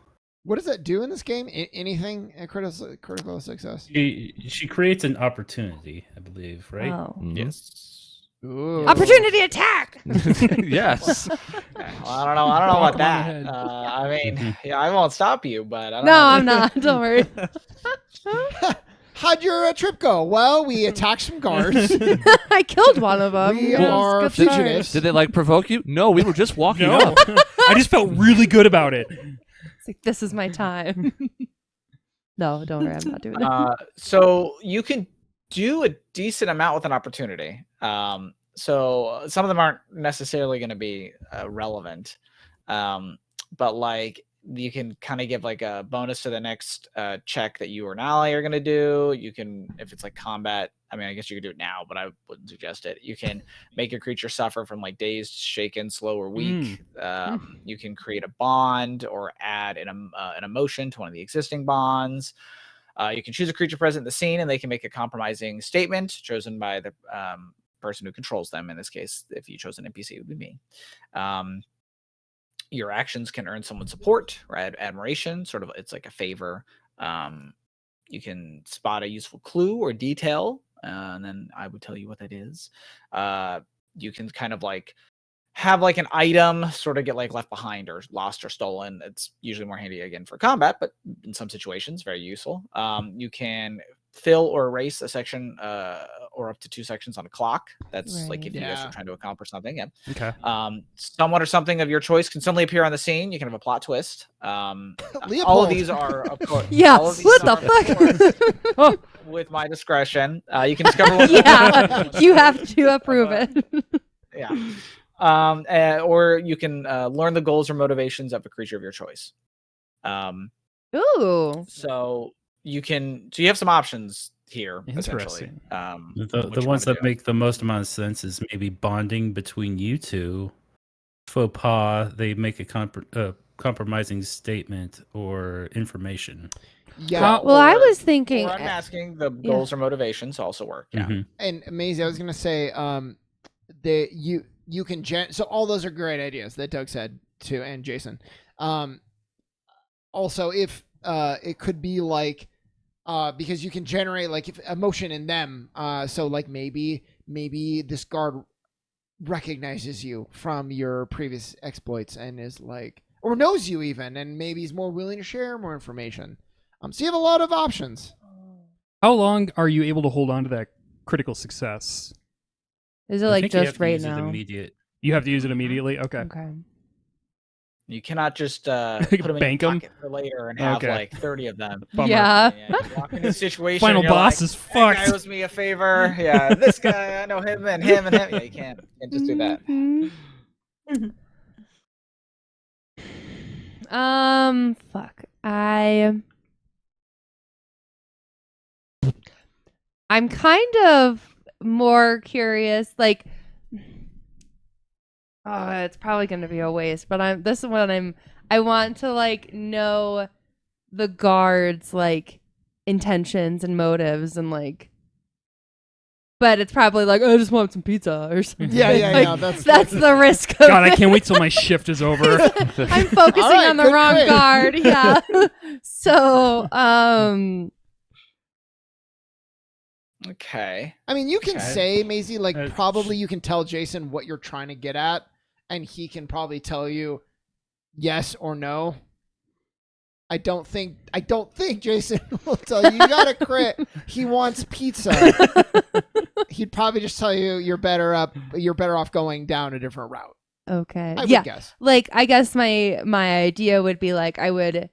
S3: What does that do in this game? Anything at critical success?
S2: She creates an opportunity, I believe, right?
S4: Oh.
S7: Mhm.
S1: Yes.
S3: Ooh.
S4: Opportunity attack.
S7: Yes.
S1: Well, I don't know about
S5: Bonk 'em on the
S1: that.
S5: head.
S1: I mean, yeah, I won't stop you, but I don't
S4: No,
S1: know.
S4: I'm not. Don't worry.
S3: how'd your trip go? Well, we attacked some guards.
S4: I killed one of them.
S3: We
S4: It was a
S3: are
S4: good start.
S3: fugitives.
S7: Did they like provoke you? No, we were just walking
S5: No,
S7: up.
S5: I just felt really good about it.
S4: It's like, this is my time. No, don't worry, I'm not doing that.
S1: So you can do a decent amount with an opportunity. So some of them aren't necessarily going to be relevant, but like you can kind of give like a bonus to the next check that you or an ally are going to do. You can, if it's like combat, I mean, I guess you could do it now, but I wouldn't suggest it. You can make your creature suffer from like dazed, shaken, slow, or weak. You can create a bond or add an emotion to one of the existing bonds. You can choose a creature present in the scene, and they can make a compromising statement chosen by the person who controls them. In this case, if you chose an NPC, it would be me. Your actions can earn someone's support or admiration. Sort of, it's like a favor. You can spot a useful clue or detail, and then I would tell you what that is. You can kind of like have like an item sort of get like left behind or lost or stolen. It's usually more handy again for combat, but in some situations, very useful. You can fill or erase a section or up to 2 sections on a clock. That's like if you guys are trying to accomplish something. Yeah.
S5: Okay.
S1: Someone or something of your choice can suddenly appear on the scene. You can have a plot twist. All of these are, of course.
S4: Yeah.
S1: All of these
S4: What
S1: are,
S4: the fuck?
S1: with my discretion. You can discover what
S4: Yeah. You have to approve it.
S1: Yeah. Or you can learn the goals or motivations of a creature of your choice.
S4: Ooh.
S1: So you have some options here, essentially.
S5: Interesting.
S2: The ones that make the most amount of sense is maybe bonding between you two. Faux pas, they make a compromising statement or information.
S3: Yeah.
S4: Well, I was thinking.
S1: Or unmasking the goals or motivations also work. Yeah.
S3: And Maisie, I was gonna say, you can so all those are great ideas that Doug said too, and Jason. Also, if it could be like, because you can generate like emotion in them. So like maybe this guard recognizes you from your previous exploits and is like, or knows you even, and maybe he's more willing to share more information. So you have a lot of options.
S5: How long are you able to hold on to that critical success?
S4: Is it
S2: I
S4: like
S2: think you have
S4: just
S2: to
S4: right
S2: use it
S4: now?
S2: immediate.
S5: You have to use it immediately? Okay.
S4: Okay.
S1: You cannot just put them in
S5: Bank
S1: your
S5: 'em?
S1: pocket for later and have
S5: Okay.
S1: like 30 of them.
S5: Bummer.
S4: Yeah.
S1: You walk into a situation.
S5: Final
S1: and you're
S5: boss
S1: like,
S5: is
S1: "That guy
S5: fucked."
S1: owes me a favor. Yeah, this guy, I know him and him and him. Yeah, you can't just do that.
S4: Fuck. I'm kind of more curious, like, it's probably going to be a waste, but I want to like know the guards' like intentions and motives and like, but it's probably like, I just want some pizza or something.
S3: Yeah.
S4: That's the risk of
S5: God, I
S4: it.
S5: can't wait till my shift is over.
S4: I'm focusing
S3: All right,
S4: on the
S3: good
S4: wrong
S3: quiz.
S4: guard. Yeah. So,
S1: Okay.
S3: I mean, you can
S1: Okay.
S3: say, Maisie, like
S2: Uh,
S3: probably you can tell Jason what you're trying to get at, and he can probably tell you yes or no. I don't think Jason will tell you got a crit. He wants pizza. He'd probably just tell you you're better off going down a different route.
S4: okay.
S3: I
S4: Yeah.
S3: would guess.
S4: Like, I guess my idea would be like, I would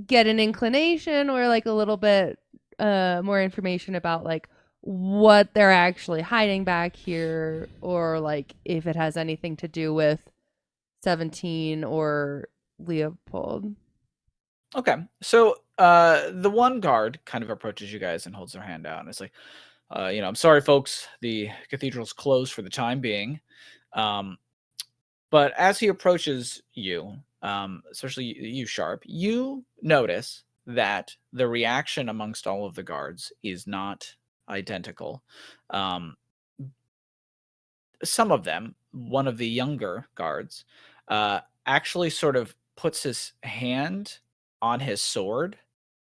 S4: get an inclination or like a little bit more information about like what they're actually hiding back here, or like if it has anything to do with 17 or Leopold.
S1: Okay. So the one guard kind of approaches you guys and holds their hand out, and it's like, I'm sorry, folks, the cathedral's closed for the time being. But as he approaches you, especially you, Sharp, you notice that the reaction amongst all of the guards is not identical. Some of them, one of the younger guards, actually sort of puts his hand on his sword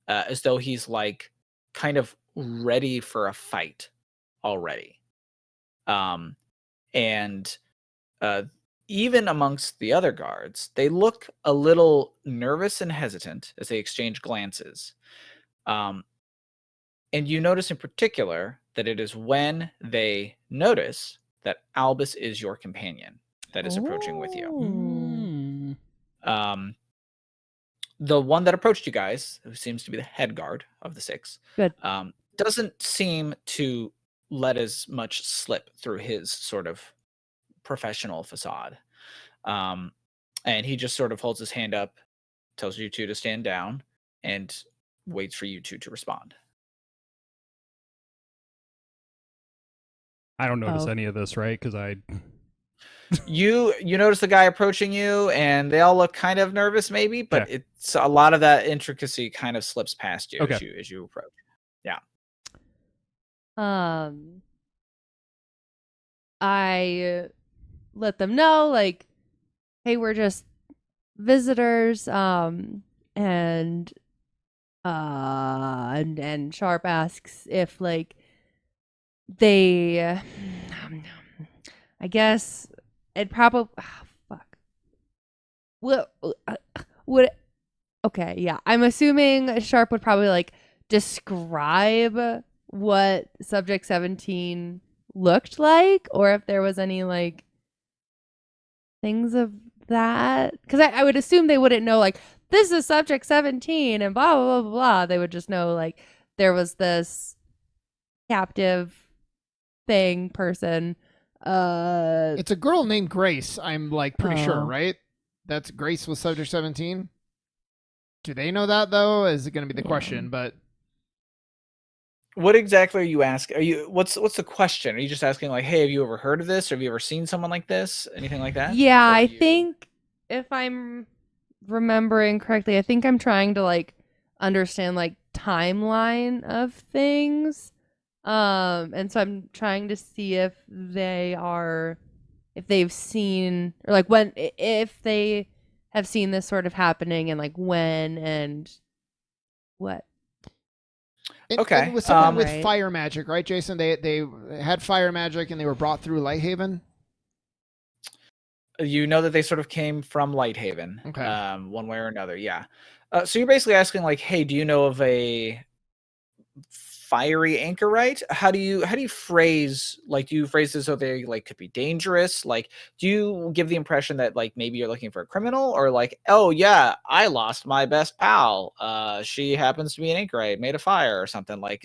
S1: as though he's like kind of ready for a fight already. And even amongst the other guards, they look a little nervous and hesitant as they exchange glances. And you notice in particular that it is when they notice that Albus is your companion that is approaching with you.
S5: Mm.
S1: The one that approached you guys, who seems to be the head guard of the 6,
S4: Good.
S1: doesn't seem to let as much slip through his sort of professional facade. And he just sort of holds his hand up, tells you two to stand down, and waits for you two to respond.
S5: I don't notice
S4: Oh.
S5: any of this, right? Because I.
S1: You notice the guy approaching you, and they all look kind of nervous, maybe, but
S5: Yeah.
S1: it's a lot of that intricacy kind of slips past you
S5: Okay.
S1: as you approach.
S4: I let them know, like, hey, we're just visitors, and Sharp asks if, like, they, I guess it probably, fuck. Would okay, yeah. I'm assuming Sharp would probably, like, describe what Subject 17 looked like, or if there was any, like, things of that. Because I would assume they wouldn't know, like, this is Subject 17 and blah, blah, blah, blah. They would just know, like, there was this captive person.
S3: It's a girl named Grace. I'm like pretty sure,
S4: Oh.
S3: right? That's Grace with Subject 17. Do they know that though? Is it going to be the question? But
S1: What exactly are you asking? What's the question? Are you just asking, like, hey, have you ever heard of this? Or have you ever seen someone like this? Anything like that?
S4: Yeah,
S1: Or
S4: I
S1: you-
S4: think if I'm remembering correctly, I think I'm trying to, like, understand, like, timeline of things. And so I'm trying to see if they've seen, or, like, if they have seen this sort of happening, and, like, when and what.
S1: Okay,
S3: It was someone with
S4: right.
S3: fire magic, right, Jason? They had fire magic and they were brought through Lighthaven.
S1: You know that they sort of came from Lighthaven,
S3: Okay.
S1: one way or another. Yeah. So you're basically asking, like, hey, do you know of a fiery anchorite? How do you phrase, like, do you phrase this so they, like, could be dangerous? Like, do you give the impression that, like, maybe you're looking for a criminal, or like, oh yeah, I lost my best pal. She happens to be an anchorite made of fire or something. Like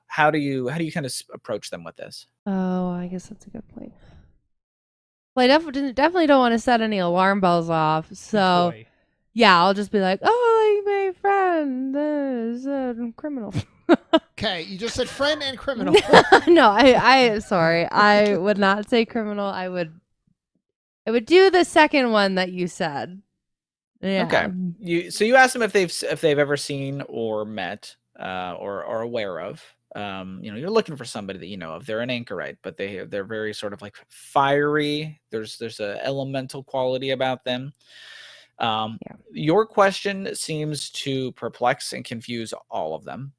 S1: how do you kind of approach them with this?
S4: Oh, I guess that's a good point. Well, I definitely don't want to set any alarm bells off. So
S5: Boy.
S4: yeah, I'll just be like, oh, like, my friend is a criminal.
S3: Okay, you just said friend and criminal.
S4: No, I sorry. I would not say criminal. I would do the second one that you said. Yeah.
S1: Okay. You ask them if they've ever seen or met or are aware of. You're looking for somebody that you know of. They're an anchorite, but they're very sort of, like, fiery. There's a elemental quality about them. Your question seems to perplex and confuse all of them.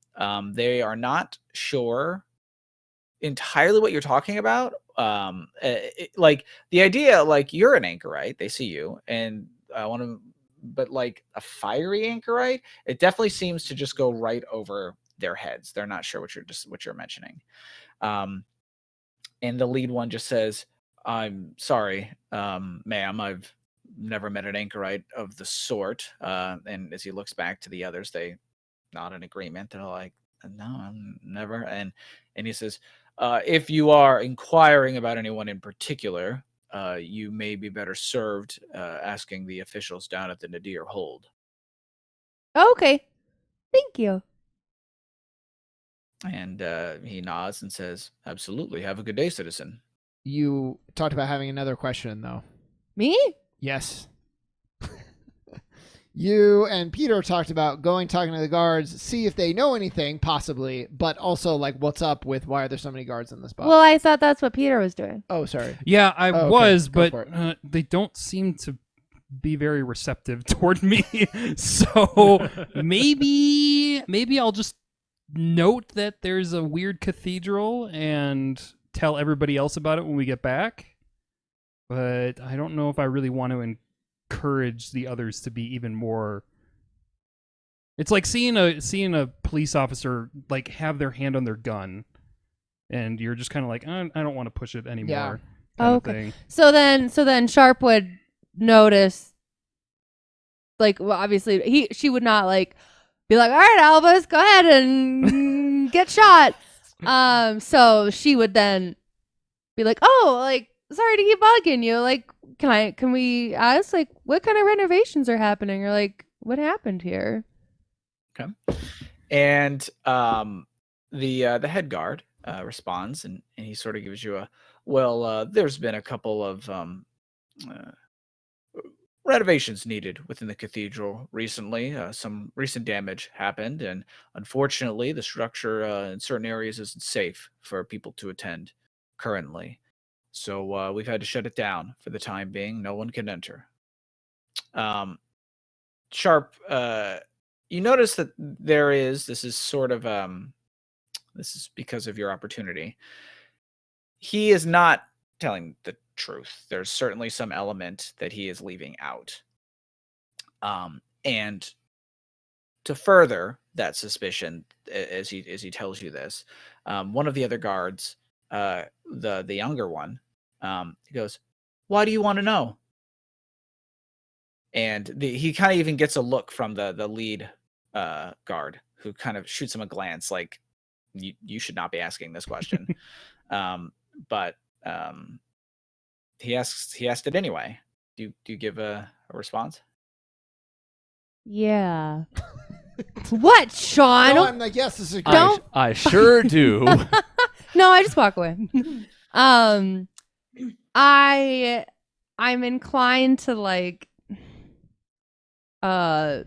S1: They are not sure entirely what you're talking about. Like, the idea, like, you're an anchorite, they see you, and I want to, but, like, a fiery anchorite, it definitely seems to just go right over their heads. They're not sure what you're mentioning. And the lead one just says, I'm sorry, ma'am, I've never met an anchorite of the sort. And as he looks back to the others, they nod in agreement. They're like, no, I'm never. And he says, if you are inquiring about anyone in particular, you may be better served asking the officials down at the Nadir Hold.
S4: Okay. Thank you.
S1: And he nods and says, absolutely. Have a good day, citizen.
S3: You talked about having another question, though.
S4: Me?
S3: Yes. You and Peter talked about talking to the guards, see if they know anything, possibly, but also, like, what's up with why are there so many guards in this spot?
S4: Well, I thought that's what Peter was doing.
S3: Oh, sorry.
S5: Yeah, I
S3: okay.
S5: was,
S3: Go
S5: but
S3: for it.
S5: they don't seem to be very receptive toward me. So maybe I'll just note that there's a weird cathedral and tell everybody else about it when we get back. But I don't know if I really want to encourage the others to be even more It's like seeing a police officer like have their hand on their gun, and you're just kind of like, I don't want to push it anymore.
S3: Yeah.
S5: Kind of
S4: Okay.
S5: thing.
S4: So then Sharp would notice, like, well, obviously she would not like be like, all right, Albus, go ahead and get shot. So she would then be like, oh, like, sorry to keep bugging you. Like, can we ask, like, what kind of renovations are happening, or like, what happened here?
S1: Okay. And the head guard responds, and he sort of gives you a, well, there's been a couple of renovations needed within the cathedral recently. Some recent damage happened, and unfortunately, the structure in certain areas isn't safe for people to attend currently. So we've had to shut it down for the time being. No one can enter. Sharp, you notice that this is sort of this is because of your opportunity. He is not telling the truth. There's certainly some element that he is leaving out. And to further that suspicion, as he tells you this, one of the other guards, the younger one, he goes, "Why do you want to know?" And he kind of even gets a look from the lead guard, who kind of shoots him a glance like, you should not be asking this question. But he asked it anyway. Do you give a response?
S4: Yeah. What, Sean?
S3: No, I'm like, yes, this is great.
S4: Don't-
S7: I sure do.
S4: No, I just walk away. I'm inclined to like, I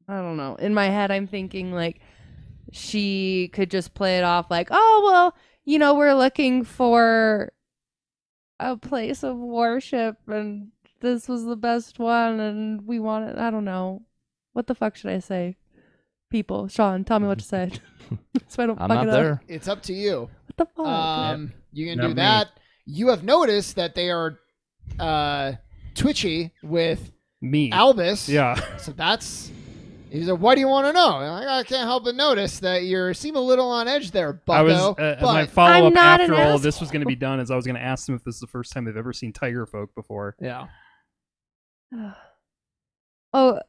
S4: don't know. In my head, I'm thinking like she could just play it off like, oh well, we're looking for a place of worship, and this was the best one, and we wanted. I don't know. What the fuck should I say? People, Sean, tell me what to say. So I don't
S7: I'm
S4: fuck
S7: not
S4: it
S7: there.
S4: up.
S3: It's up to you.
S4: What the fuck?
S3: You can
S2: Not
S3: do
S2: me.
S3: that. You have noticed that they are twitchy with
S5: Me.
S3: Albus.
S5: Yeah.
S3: So that's. He's like, "What do you want to know?" And I can't help but notice that you seem a little on edge there,
S5: I was
S3: Bucko.
S5: my
S3: but
S5: follow
S4: I'm
S5: up
S4: not
S5: after
S4: an
S5: all of this
S4: asshole.
S5: was going to be done is I was going to ask them if this is the first time they've ever seen tiger folk before.
S3: yeah,
S4: Oh.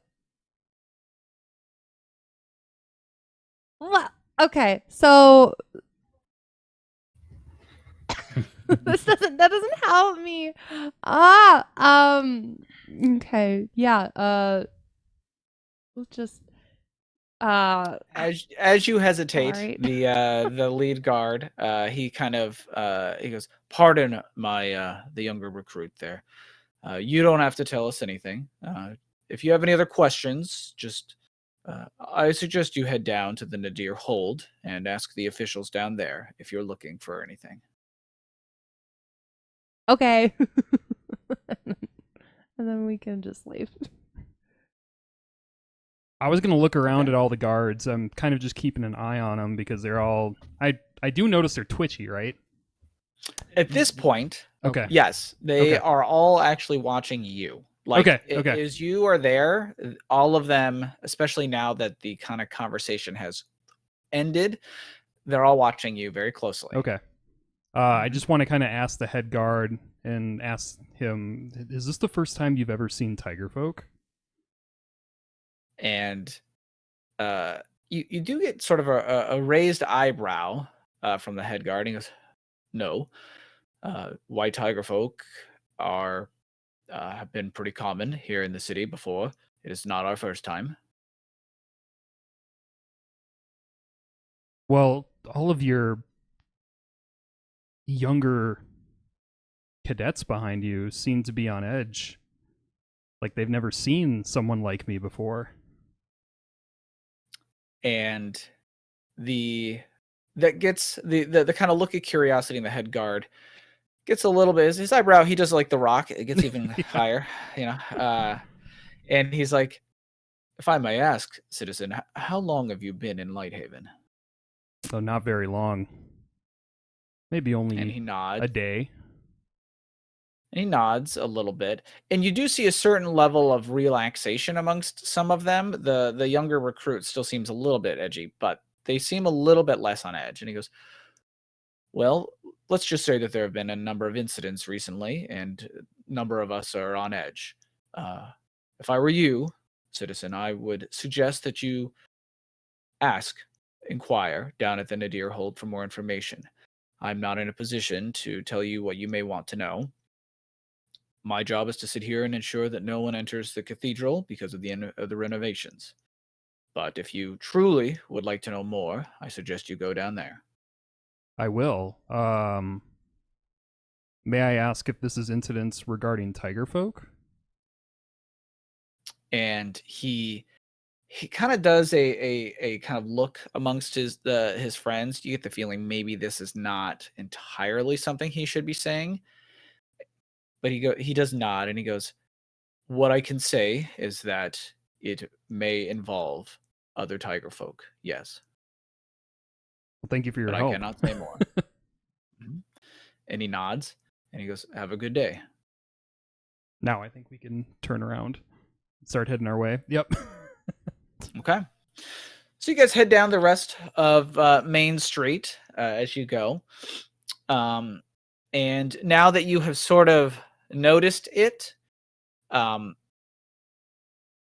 S4: Well, okay, so that doesn't help me. Okay, yeah. We'll just
S1: As you hesitate,
S4: Alright.
S1: the lead guard, he kind of he goes, "Pardon my the younger recruit there. You don't have to tell us anything. If you have any other questions, just I suggest you head down to the Nadir hold and ask the officials down there if you're looking for anything."
S4: okay. And then we can just leave.
S5: I was going to look around
S1: Okay.
S5: at all the guards. I'm kind of just keeping an eye on them because they're all I do notice they're twitchy, right?
S1: At this point,
S5: Okay.
S1: yes, they
S5: Okay.
S1: are all actually watching you. Like,
S5: Okay.
S1: as you are there, all of them, especially now that the kind of conversation has ended, they're all watching you very closely.
S5: Okay. I just want to kind of ask the head guard and ask him, is this the first time you've ever seen tiger folk?
S1: And you do get sort of a raised eyebrow from the head guard. He goes, "No, white tiger folk have been pretty common here in the city before. It is not our first time."
S5: Well, all of your younger cadets behind you seem to be on edge. Like they've never seen someone like me before.
S1: And that gets the kind of look of curiosity in the head guard gets a little bit, his eyebrow, he does like the Rock, it gets even higher, and he's like, "If I may ask, citizen, how long have you been in Lighthaven?"
S5: So not very long. Maybe
S1: And he
S5: only
S1: nods.
S5: a day.
S1: And he nods a little bit. And you do see a certain level of relaxation amongst some of them. The younger recruit still seems a little bit edgy, but they seem a little bit less on edge. And he goes, well, let's just say that there have been a number of incidents recently, and a number of us are on edge. If I were you, citizen, I would suggest that you inquire down at the Nadir Hold for more information. I'm not in a position to tell you what you may want to know. My job is to sit here and ensure that no one enters the cathedral because of the renovations. But if you truly would like to know more, I suggest you go down there.
S5: I will. May I ask if this is incidents regarding tiger folk?
S1: And he kind of does a kind of look amongst his friends. You get the feeling maybe this is not entirely something he should be saying. But he does nod and he goes, what I can say is that it may involve other tiger folk. Yes.
S5: Well, thank you for your
S1: But
S5: help.
S1: I cannot say more. Mhm. And he nods and he goes, have a good day.
S5: Now I think we can turn around, start heading our way. Yep.
S1: Okay. So you guys head down the rest of Main Street as you go. And now that you have sort of noticed it,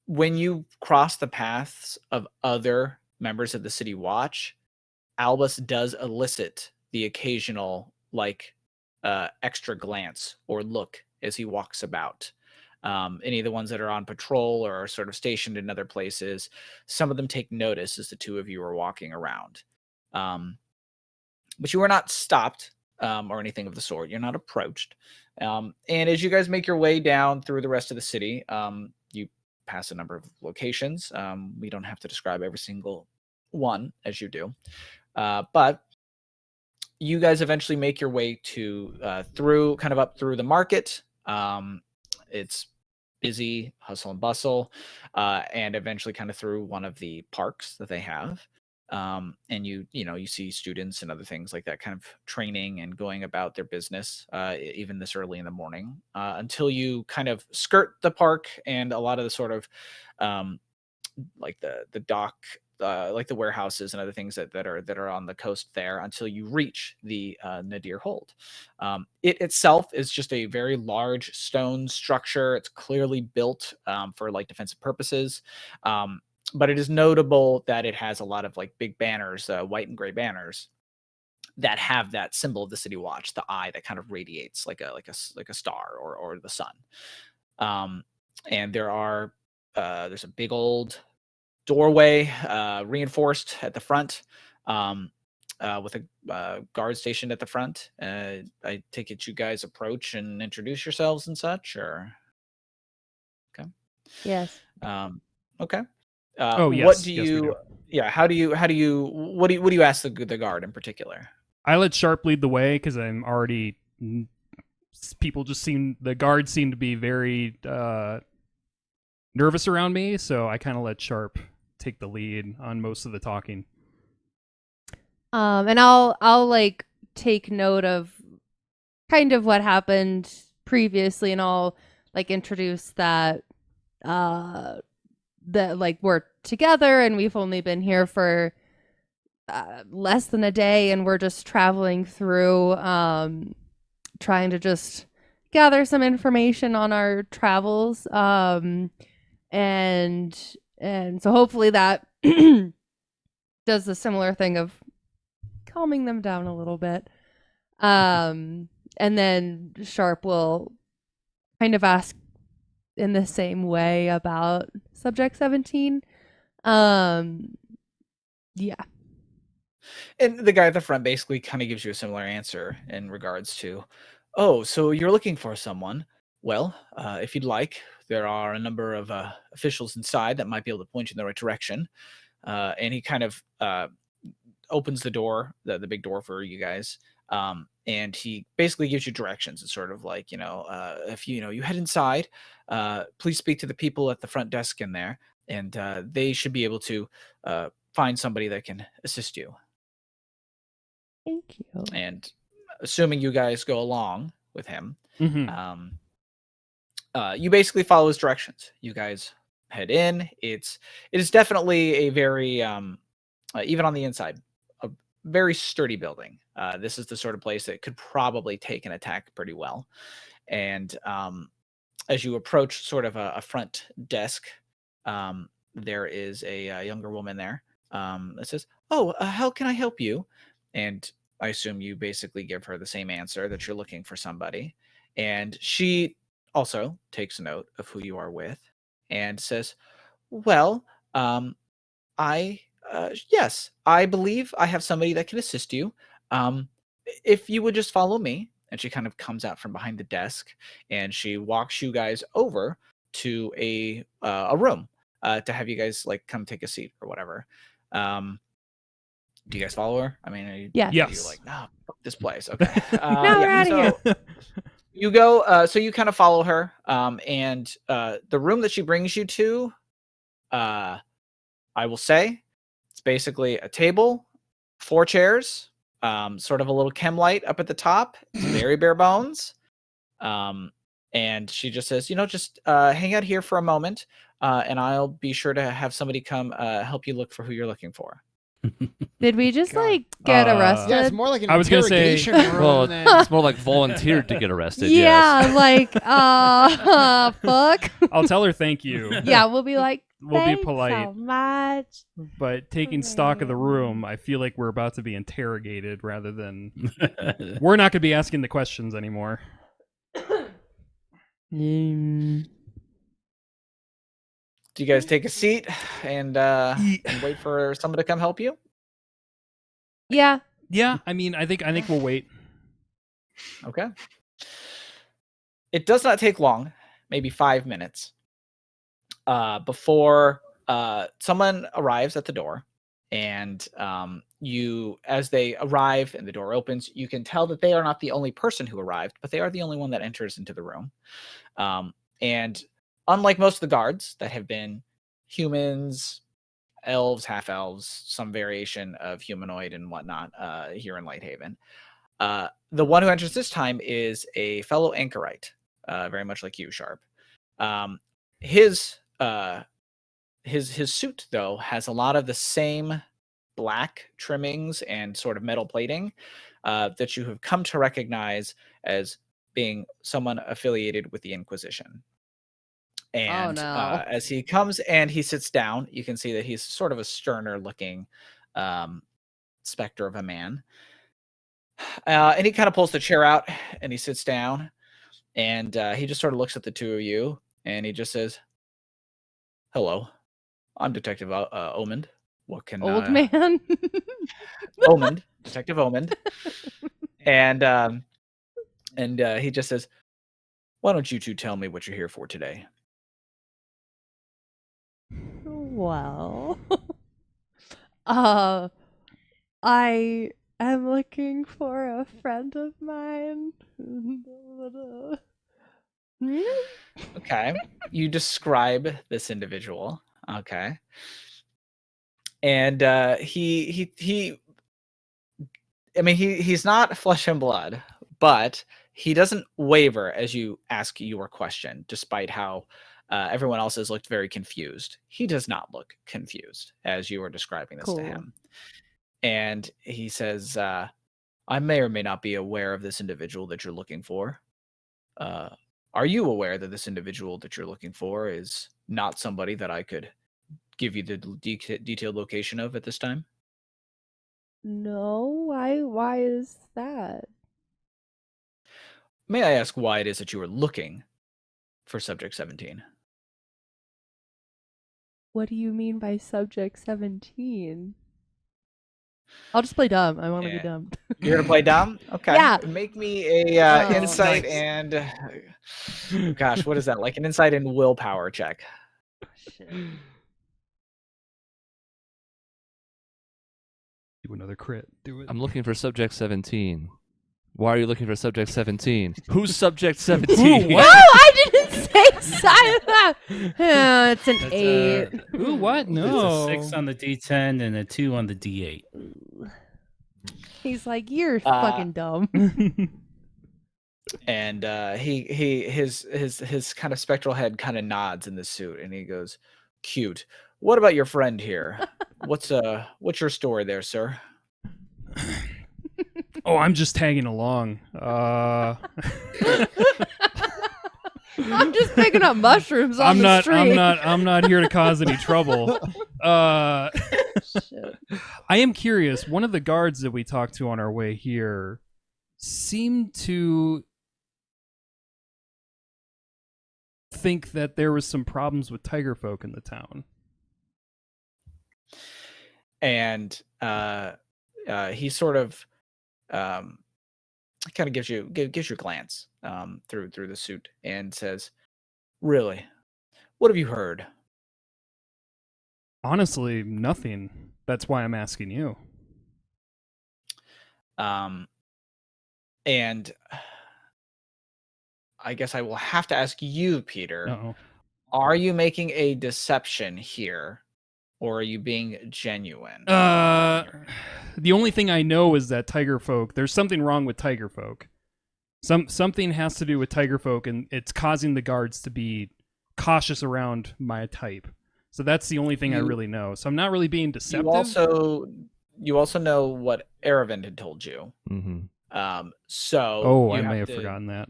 S1: when you cross the paths of other members of the City Watch, Albus does elicit the occasional extra glance or look as he walks about. Any of the ones that are on patrol or are sort of stationed in other places, some of them take notice as the two of you are walking around. But you are not stopped or anything of the sort. You're not approached. And as you guys make your way down through the rest of the city, you pass a number of locations. We don't have to describe every single one as you do. But you guys eventually make your way to up through the market. It's busy, hustle and bustle, and eventually kind of through one of the parks that they have. And you see students and other things like that kind of training and going about their business, even this early in the morning, until you kind of skirt the park and a lot of the sort of like the dock, like the warehouses and other things that are on the coast there, until you reach the Nadir Hold. It itself is just a very large stone structure. It's clearly built for like defensive purposes. But it is notable that it has a lot of like big banners, white and gray banners that have that symbol of the City Watch, the eye that kind of radiates like a star or the sun. And there's a big old doorway reinforced at the front with a guard stationed at the front. I take it you guys approach and introduce yourselves and such, or okay?
S4: Yes.
S1: Okay.
S5: Oh, yes.
S1: What do
S5: Yes, we
S1: you?
S5: do.
S1: Yeah. What do you ask the guard in particular?
S5: I let Sharp lead the way because I'm already. The guards seem to be very nervous around me, so I kind of let Sharp take the lead on most of the talking.
S4: And I'll like take note of kind of what happened previously, and I'll like introduce that that like we're together and we've only been here for less than a day, and we're just traveling through trying to just gather some information on our travels, and so hopefully that does the similar thing of calming them down a little bit. And then Sharp will kind of ask in the same way about Subject 17. Yeah.
S1: And the guy at the front basically kind of gives you a similar answer in regards to, oh, so you're looking for someone. Well, if you'd like, there are a number of officials inside that might be able to point you in the right direction. And he kind of opens the door, the big door for you guys. And he basically gives you directions. It's sort of like, if you head inside, please speak to the people at the front desk in there, and they should be able to find somebody that can assist you.
S4: Thank you.
S1: And assuming you guys go along with him.
S5: Mhm.
S1: You basically follow his directions. You guys head in. It is definitely a very even on the inside, a very sturdy building. This is the sort of place that could probably take an attack pretty well. And as you approach sort of a front desk, there is a younger woman there that says, "Oh, how can I help you?" And I assume you basically give her the same answer, that you're looking for somebody. And she also takes note of who you are with and says, "Well, I yes, I believe I have somebody that can assist you. If you would just follow me." And she kind of comes out from behind the desk and she walks you guys over to a room to have you guys like come take a seat or whatever. Do you guys follow her? I mean,
S4: Yes.
S1: you're
S5: Yes.
S1: like, no, fuck this place. Okay.
S4: Now we're outta here.
S1: So you go. So you kind of follow her, and the room that she brings you to, I will say, it's basically a table, 4 chairs, sort of a little chem light up at the top. It's very bare bones. And she just says, just hang out here for a moment, and I'll be sure to have somebody come help you look for who you're looking for.
S4: Did we just
S3: God.
S4: like get arrested?
S3: Yeah, it's more like an
S5: I was gonna say-
S3: interrogation room
S7: Well,
S3: than
S7: it's more like volunteered to get arrested.
S4: Yeah,
S7: Yes.
S4: like fuck.
S5: I'll tell her thank you.
S4: Yeah, we'll be like,
S5: We'll be
S4: "Thanks
S5: polite."
S4: so much.
S5: But taking stock of the room, I feel like we're about to be interrogated rather than we're not going to be asking the questions anymore.
S1: Do you guys take a seat and wait for someone to come help you?
S4: Yeah.
S5: Yeah, I mean, I think we'll wait.
S1: Okay. It does not take long, maybe 5 minutes, before someone arrives at the door. And as they arrive and the door opens, you can tell that they are not the only person who arrived, but they are the only one that enters into the room. And unlike most of the guards that have been humans, elves, half elves, some variation of humanoid and whatnot here in Lighthaven, the one who enters this time is a fellow anchorite, very much like you, Sharp. His suit, though, has a lot of the same black trimmings and sort of metal plating that you have come to recognize as being someone affiliated with the Inquisition. And
S4: no.
S1: as he comes and he sits down, you can see that he's sort of a sterner looking specter of a man. And he kind of pulls the chair out and he sits down and he just sort of looks at the two of you and he just says, "Hello, I'm Detective Omond. What can
S4: Old man.
S1: Omond, Detective Omond." And he just says, "Why don't you two tell me what you're here for today?"
S4: Well, I am looking for a friend of mine.
S1: Okay. You describe this individual. Okay. And he's not flesh and blood, but he doesn't waver as you ask your question, despite how everyone else has looked very confused. He does not look confused as you are describing this to
S4: Cool.
S1: him. And he says, "I may or may not be aware of this individual that you're looking for. Are you aware that this individual that you're looking for is not somebody that I could give you the detailed location of at this time?"
S4: No, why is that?
S1: May I ask why it is that you are looking for Subject 17?
S4: What do you mean by subject 17? I'll just play dumb. I want to
S1: Yeah.
S4: be dumb.
S1: You're gonna play dumb? Okay.
S4: Yeah.
S1: Make me a
S4: Oh.
S1: insight
S5: Nice.
S1: and gosh, what is that? Like an insight and willpower check.
S4: Shit.
S5: Do another crit. Do it.
S7: I'm looking for subject 17. Why are you looking for subject 17? Who's subject 17?
S4: No, I didn't say silent. It's an
S2: That's,
S4: 8.
S5: Ooh, what?
S2: It's
S5: No.
S2: a 6 on the D10 and a 2 on the D8.
S4: He's like, you're fucking dumb.
S1: And his kind of spectral head kind of nods in the suit, and he goes, "Cute. What about your friend here? What's your story there, sir?"
S5: Oh, I'm just tagging along.
S4: I'm just picking up mushrooms on the street.
S5: I'm not here to cause any trouble.
S4: Shit.
S5: I am curious. One of the guards that we talked to on our way here seemed to think that there was some problems with tiger folk in the town.
S1: And he sort of kind of gives you a glance through the suit and says, "Really, what have you heard?"
S5: Honestly, nothing. That's why I'm asking you.
S1: And I guess I will have to ask you, Peter.
S5: Uh-oh.
S1: Are you making a deception here, or are you being genuine?
S5: The only thing I know is that tiger folk. There's something wrong with tiger folk. Something has to do with tiger folk, and it's causing the guards to be cautious around my type. So that's the only thing I really know. So I'm not really being deceptive.
S1: You also know what Aravind had told you.
S7: Mm-hmm.
S1: So
S5: I may have forgotten that.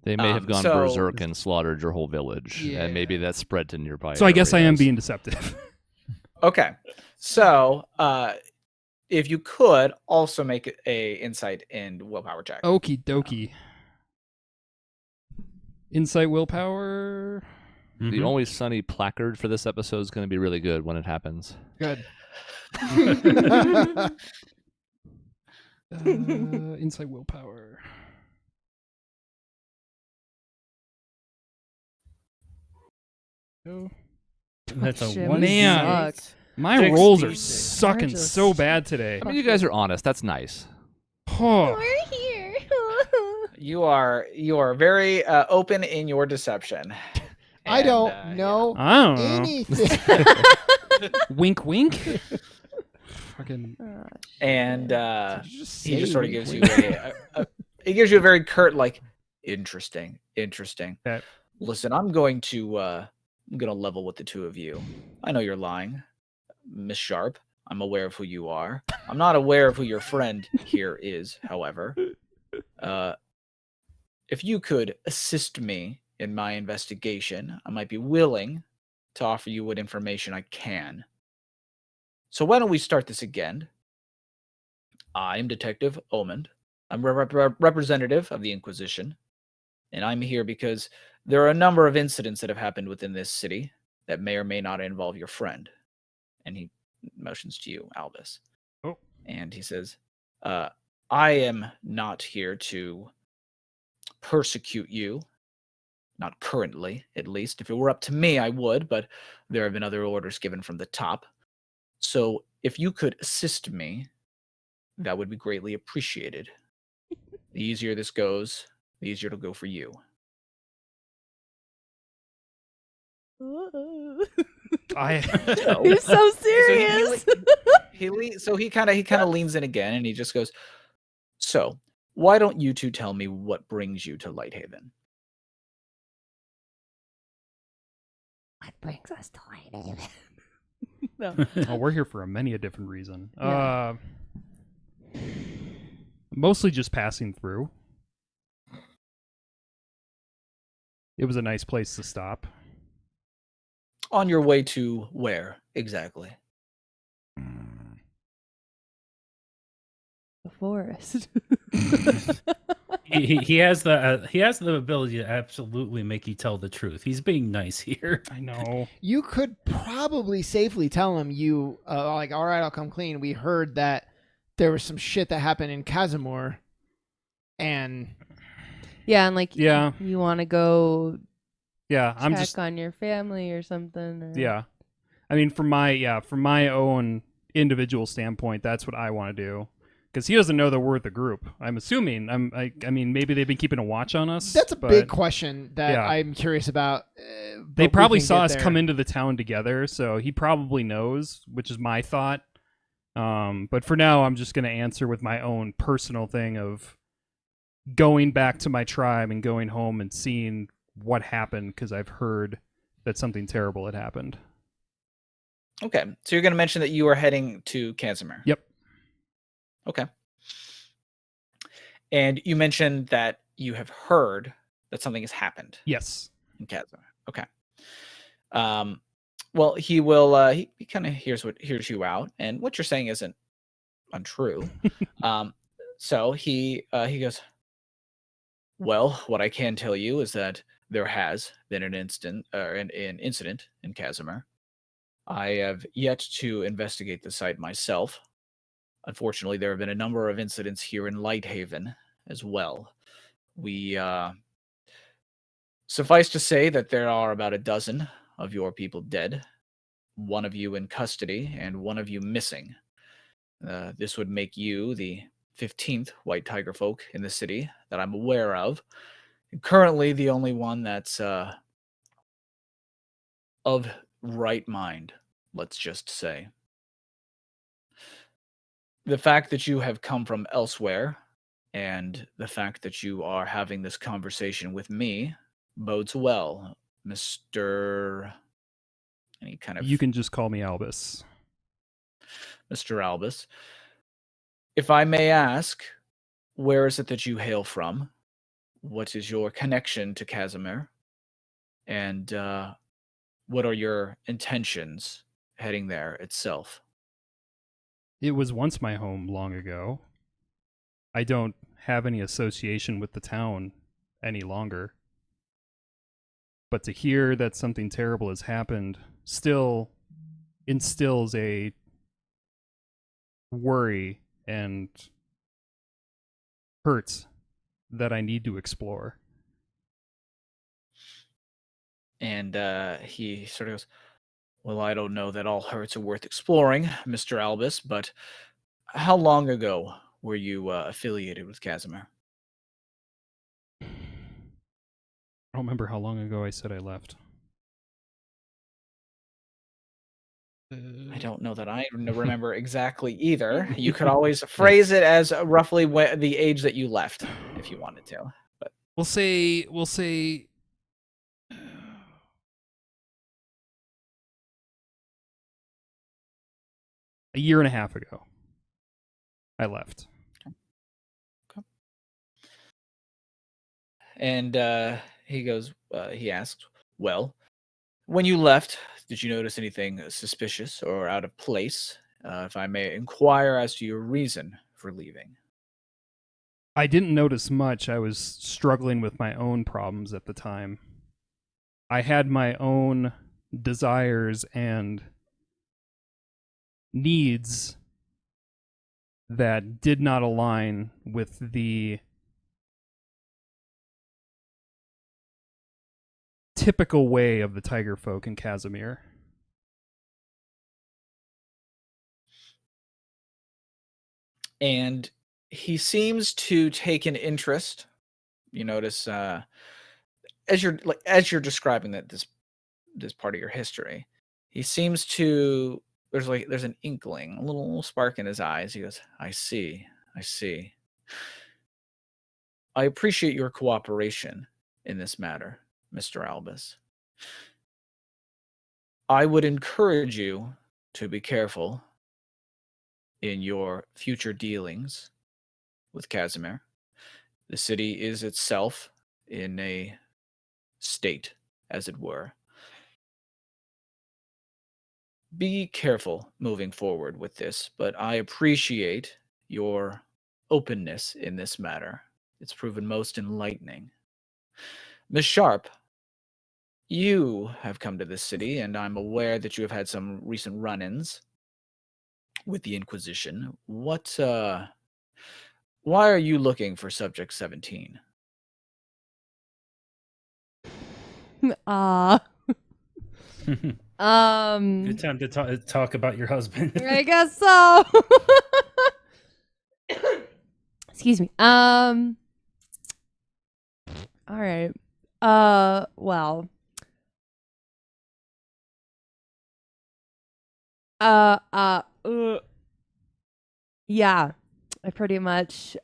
S7: They may have gone berserk and slaughtered your whole village, and maybe that spread to nearby.
S5: So I guess I am being deceptive.
S1: Okay, so if you could also make a insight and willpower check.
S5: Okie dokie. Insight, willpower.
S7: The Always Sunny placard for this episode is going to be really good when it happens.
S3: Good.
S5: Insight, willpower. Oh.
S2: That's a
S4: Shit,
S2: one.
S4: we
S5: Man.
S4: suck.
S5: My rolls are
S2: 66.
S5: sucking
S4: Just-
S5: so bad today.
S7: I mean, you guys are honest. That's nice.
S5: Oh.
S4: We're here.
S1: You are very open in your deception.
S3: I
S1: And,
S3: don't know
S5: I don't know.
S3: anything.
S5: Wink, wink. Fucking.
S1: And
S3: Did you just
S1: he
S3: say
S1: just sort of
S3: wink,
S1: gives you
S3: wink?
S1: he gives you a very curt, like, interesting.
S5: Okay.
S1: Listen, I'm going to level with the two of you. I know you're lying, Miss Sharp. I'm aware of who you are. I'm not aware of who your friend here is, however. If you could assist me in my investigation, I might be willing to offer you what information I can. So why don't we start this again? I'm Detective Omond. I'm representative of the Inquisition, and I'm here because there are a number of incidents that have happened within this city that may or may not involve your friend. And he motions to you, Albus.
S5: Oh.
S1: And he says, I am not here to persecute you. Not currently, at least. If it were up to me, I would, but there have been other orders given from the top. So if you could assist me, that would be greatly appreciated. The easier this goes, the easier it'll go for you.
S4: He's so serious.
S1: So he kind of leans in again, and he just goes, "So, why don't you two tell me what brings you to Lighthaven?"
S4: What brings us to Lighthaven? No.
S5: Oh, we're here for many a different reason.
S4: Yeah.
S5: Mostly just passing through. It was a nice place to stop.
S1: On your way to where exactly?
S4: The forest.
S2: He has the ability to absolutely make you tell the truth. He's being nice here.
S5: I know.
S3: You could probably safely tell him all right, I'll come clean. We heard that there was some shit that happened in Casimir, and
S4: Yeah, and like
S5: Yeah.
S4: you want to go
S5: Yeah, I'm
S4: check
S5: just
S4: on your family or something. Or...
S5: yeah. I mean, from my own individual standpoint, that's what I want to do. Because he doesn't know that we're the group. I'm assuming. I mean, maybe they've been keeping a watch on us.
S3: that's a big question that
S5: yeah.
S3: I'm curious about.
S5: They
S3: but we
S5: probably
S3: can
S5: saw
S3: get
S5: us
S3: there.
S5: come into the town together, so he probably knows, which is my thought. But for now, I'm just going to answer with my own personal thing of going back to my tribe and going home and seeing what happened because I've heard that something terrible had happened.
S1: Okay, so you're going to mention that you are heading to Casimir.
S5: Yep.
S1: Okay. And you mentioned that you have heard that something has happened
S5: Yes.
S1: in Casimir. Okay. Well, he will. He kind of hears you out, and what you're saying isn't untrue. So he goes, well, what I can tell you is that there has been an incident in Casimir. I have yet to investigate the site myself. Unfortunately, there have been a number of incidents here in Lighthaven as well. We suffice to say that there are about a dozen of your people dead, one of you in custody, and one of you missing. This would make you the 15th white tiger folk in the city that I'm aware of, and currently the only one that's of right mind, let's just say. The fact that you have come from elsewhere and the fact that you are having this conversation with me bodes well, Mr. Any kind of
S5: You can just call me Albus.
S1: Mr. Albus. If I may ask, where is it that you hail from? What is your connection to Casimir? And what are your intentions heading there itself?
S5: It was once my home long ago. I don't have any association with the town any longer. But to hear that something terrible has happened still instills a worry and hurt that I need to explore.
S1: And he sort of goes, well, I don't know that all hurts are worth exploring, Mr. Albus, but how long ago were you affiliated with Casimir?
S5: I don't remember how long ago I said I left.
S1: I don't know that I remember exactly either. You could always phrase it as roughly the age that you left, if you wanted to. But
S5: We'll say a year and a half ago. I left.
S1: Okay. And he asks, well, when you left, did you notice anything suspicious or out of place? If I may inquire as to your reason for leaving.
S5: I didn't notice much. I was struggling with my own problems at the time. I had my own desires and needs that did not align with the typical way of the tiger folk in Casimir.
S1: And he seems to take an interest. You notice as you're describing this part of your history, he seems to there's an inkling, a little spark in his eyes. He goes, I see. I appreciate your cooperation in this matter, Mr. Albus. I would encourage you to be careful in your future dealings with Casimir. The city is itself in a state, as it were. Be careful moving forward with this, but I appreciate your openness in this matter. It's proven most enlightening. Miss Sharp, you have come to this city, and I'm aware that you have had some recent run-ins with the Inquisition. Why are you looking for Subject 17?
S2: Good time to talk about your husband.
S4: I guess so. Excuse me. All right. Well. Yeah. I pretty much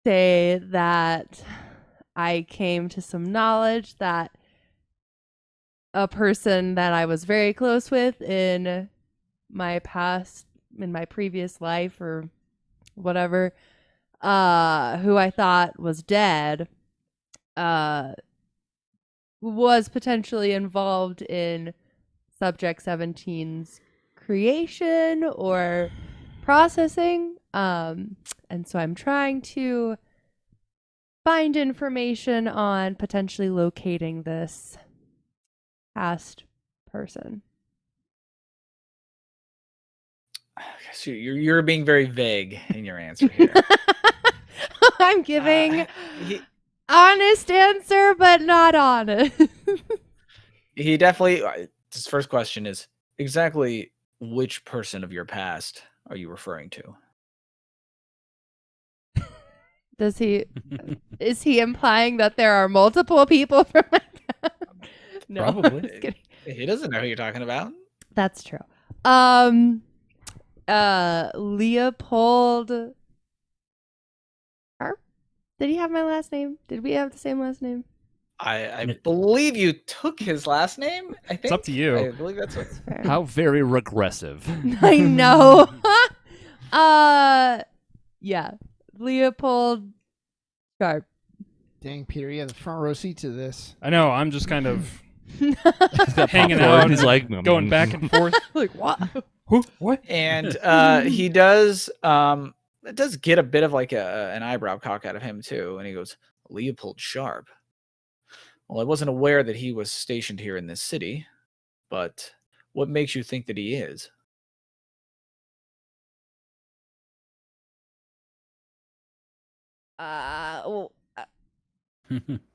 S4: say that I came to some knowledge that a person that I was very close with in my previous life or whatever, who I thought was dead, was potentially involved in Subject 17's creation or processing. And so I'm trying to find information on potentially locating this past person.
S1: So you're being very vague in your answer here.
S4: I'm giving
S1: He
S4: honest answer, but not honest.
S1: he definitely. His first question is exactly which person of your past are you referring to?
S4: Does he? Is he implying that there are multiple people from my past? No, I'm
S2: Probably.
S4: just kidding.
S1: He doesn't know who you're talking about.
S4: That's true. Leopold. Did he have my last name? Did we have the same last name?
S1: I believe you took his last name. I think
S5: It's up to you.
S1: I believe that's what.
S4: Fair.
S7: How very regressive.
S4: I know. Yeah, Leopold Sharp.
S3: Dang, Peter, you have the front row seat to this.
S5: I know. I'm just kind of
S7: He's got
S5: hanging
S7: popcorn,
S5: out,
S7: He's like
S5: going back and forth.
S4: Like what?
S5: Who? What?
S1: And he does. It does get a bit of like an eyebrow cock out of him too, and he goes, "Leopold Sharp. Well, I wasn't aware that he was stationed here in this city, but what makes you think that he is?"
S4: Well,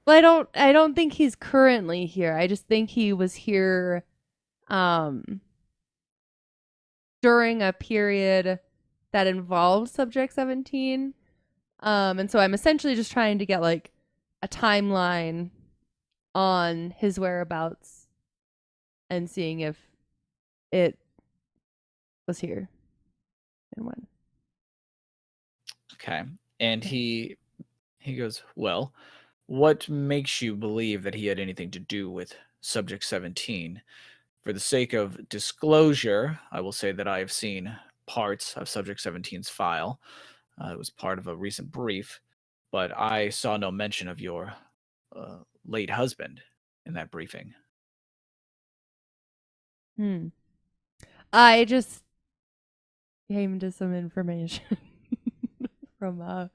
S4: I don't think he's currently here. I just think he was here during a period that involved Subject 17. And so I'm essentially just trying to get like a timeline on his whereabouts and seeing if it was here and when.
S1: Okay. And he goes, "Well, what makes you believe that he had anything to do with Subject 17? For the sake of disclosure, I will say that I have seen parts of Subject 17's file. It was part of a recent brief, but I saw no mention of your late husband in that briefing."
S4: I just came to some information from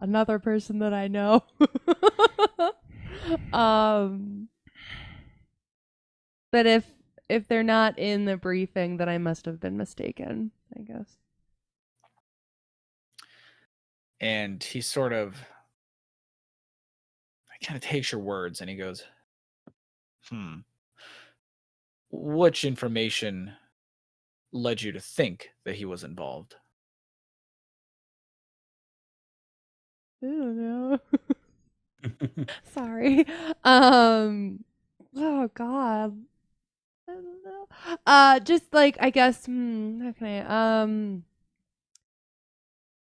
S4: another person that I know. But if they're not in the briefing, then I must have been mistaken, I guess.
S1: And he sort of kind of takes your words and he goes, which information led you to think that he was involved?
S4: I don't know. Sorry. Oh God. I don't know. Just like I guess. How can I?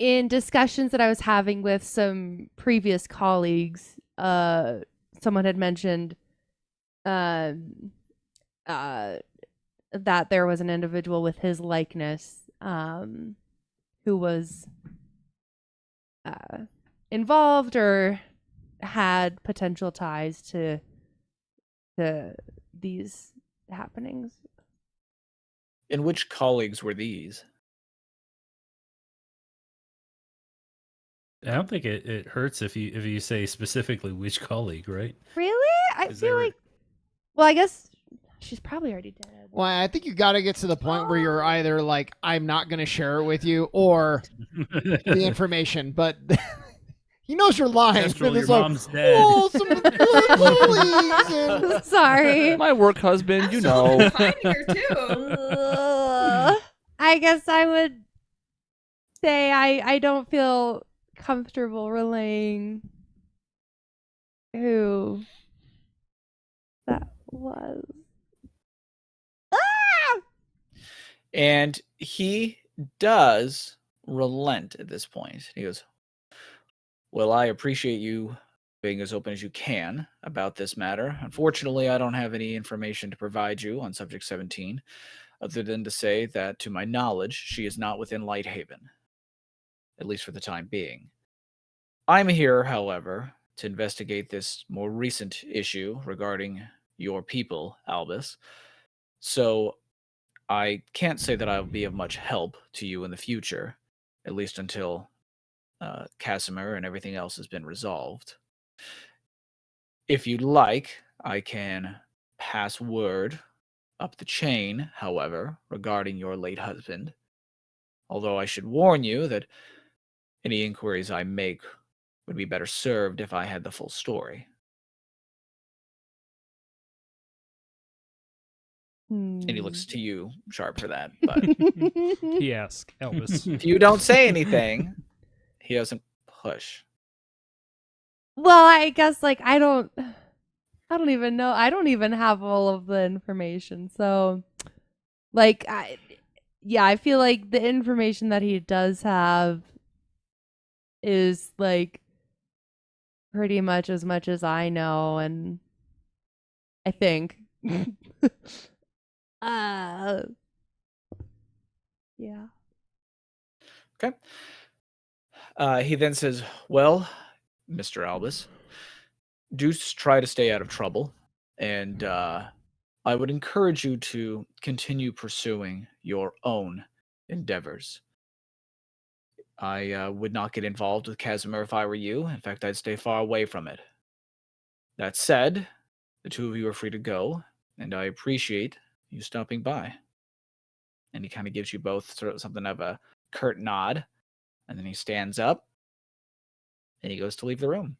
S4: In discussions that I was having with some previous colleagues, someone had mentioned, that there was an individual with his likeness, who was, involved or had potential ties to these happenings.
S1: And which colleagues were these?
S2: I don't think it hurts if you say specifically which colleague, right?
S4: Really? I
S2: 'Cause
S4: feel like. Well, I guess she's probably already dead.
S3: Well, I think you got to get to the point where you're either like, I'm not going to share it with you, or the information. But he knows you're lying.
S2: Kestrel,
S3: And it's
S2: your
S3: like,
S2: mom's dead.
S3: oh, some colleagues. And
S4: Sorry.
S7: My work husband, you know.
S6: Finding her too.
S4: I guess I would say I don't feel comfortable relaying who that was.
S1: And he does relent at this point. He goes, Well, I appreciate you being as open as you can about this matter. Unfortunately, I don't have any information to provide you on Subject 17, other than to say that, to my knowledge, she is not within Lighthaven, at least for the time being. I'm here, however, to investigate this more recent issue regarding your people, Albus. So I can't say that I'll be of much help to you in the future, at least until Casimir and everything else has been resolved. If you'd like, I can pass word up the chain, however, regarding your late husband. Although I should warn you that any inquiries I make would be better served if I had the full story. And he looks to you, Sharp, for that. But
S5: He asks Elvis.
S1: if you don't say anything, he doesn't push.
S4: Well, I guess like I don't even know. I don't even have all of the information. So like I feel like the information that he does have is like pretty much as I know, and I think yeah.
S1: Okay. He then says, well, Mr. Albus, do try to stay out of trouble, and I would encourage you to continue pursuing your own endeavors. I would not get involved with Casimir if I were you. In fact, I'd stay far away from it. That said, the two of you are free to go, and I appreciate you stopping by. And he kind of gives you both sort of something of a curt nod, and then he stands up, and he goes to leave the room.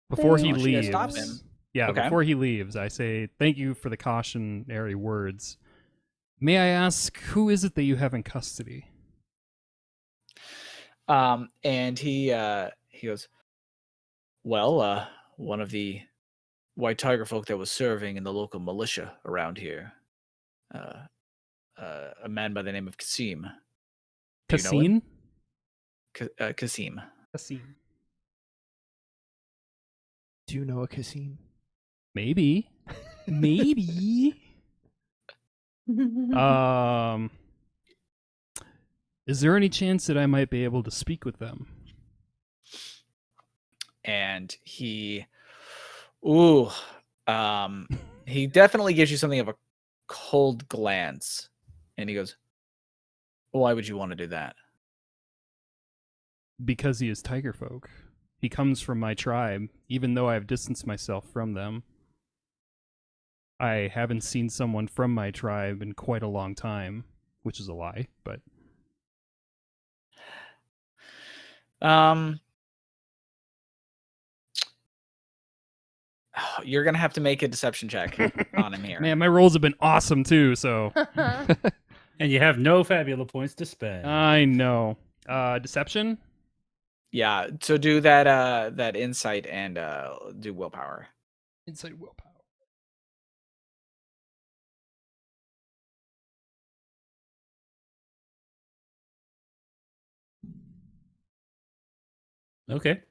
S5: Before he
S1: Unless you guys
S5: leaves,
S1: stop him.
S5: yeah,
S1: Okay.
S5: before he leaves, I say thank you for the cautionary words. May I ask, who is it that you have in custody?
S1: And he goes, well, one of the White Tiger folk that was serving in the local militia around here, a man by the name of Kasim. Do you know him? Kasim.
S5: Kasim.
S3: Do you know a Kasim?
S5: Maybe. Maybe. Is there any chance that I might be able to speak with them?
S1: And he definitely gives you something of a cold glance, and he goes, why would you want to do that?
S5: Because he is tiger folk. He comes from my tribe, even though I have distanced myself from them. I haven't seen someone from my tribe in quite a long time, which is a lie, but
S1: you're gonna have to make a deception check on him here.
S5: man, my rolls have been awesome too, so
S2: And you have no Fabula points to spend.
S5: I know. Deception?
S1: Yeah, so do that insight and do willpower.
S5: Insight willpower.
S2: Okay.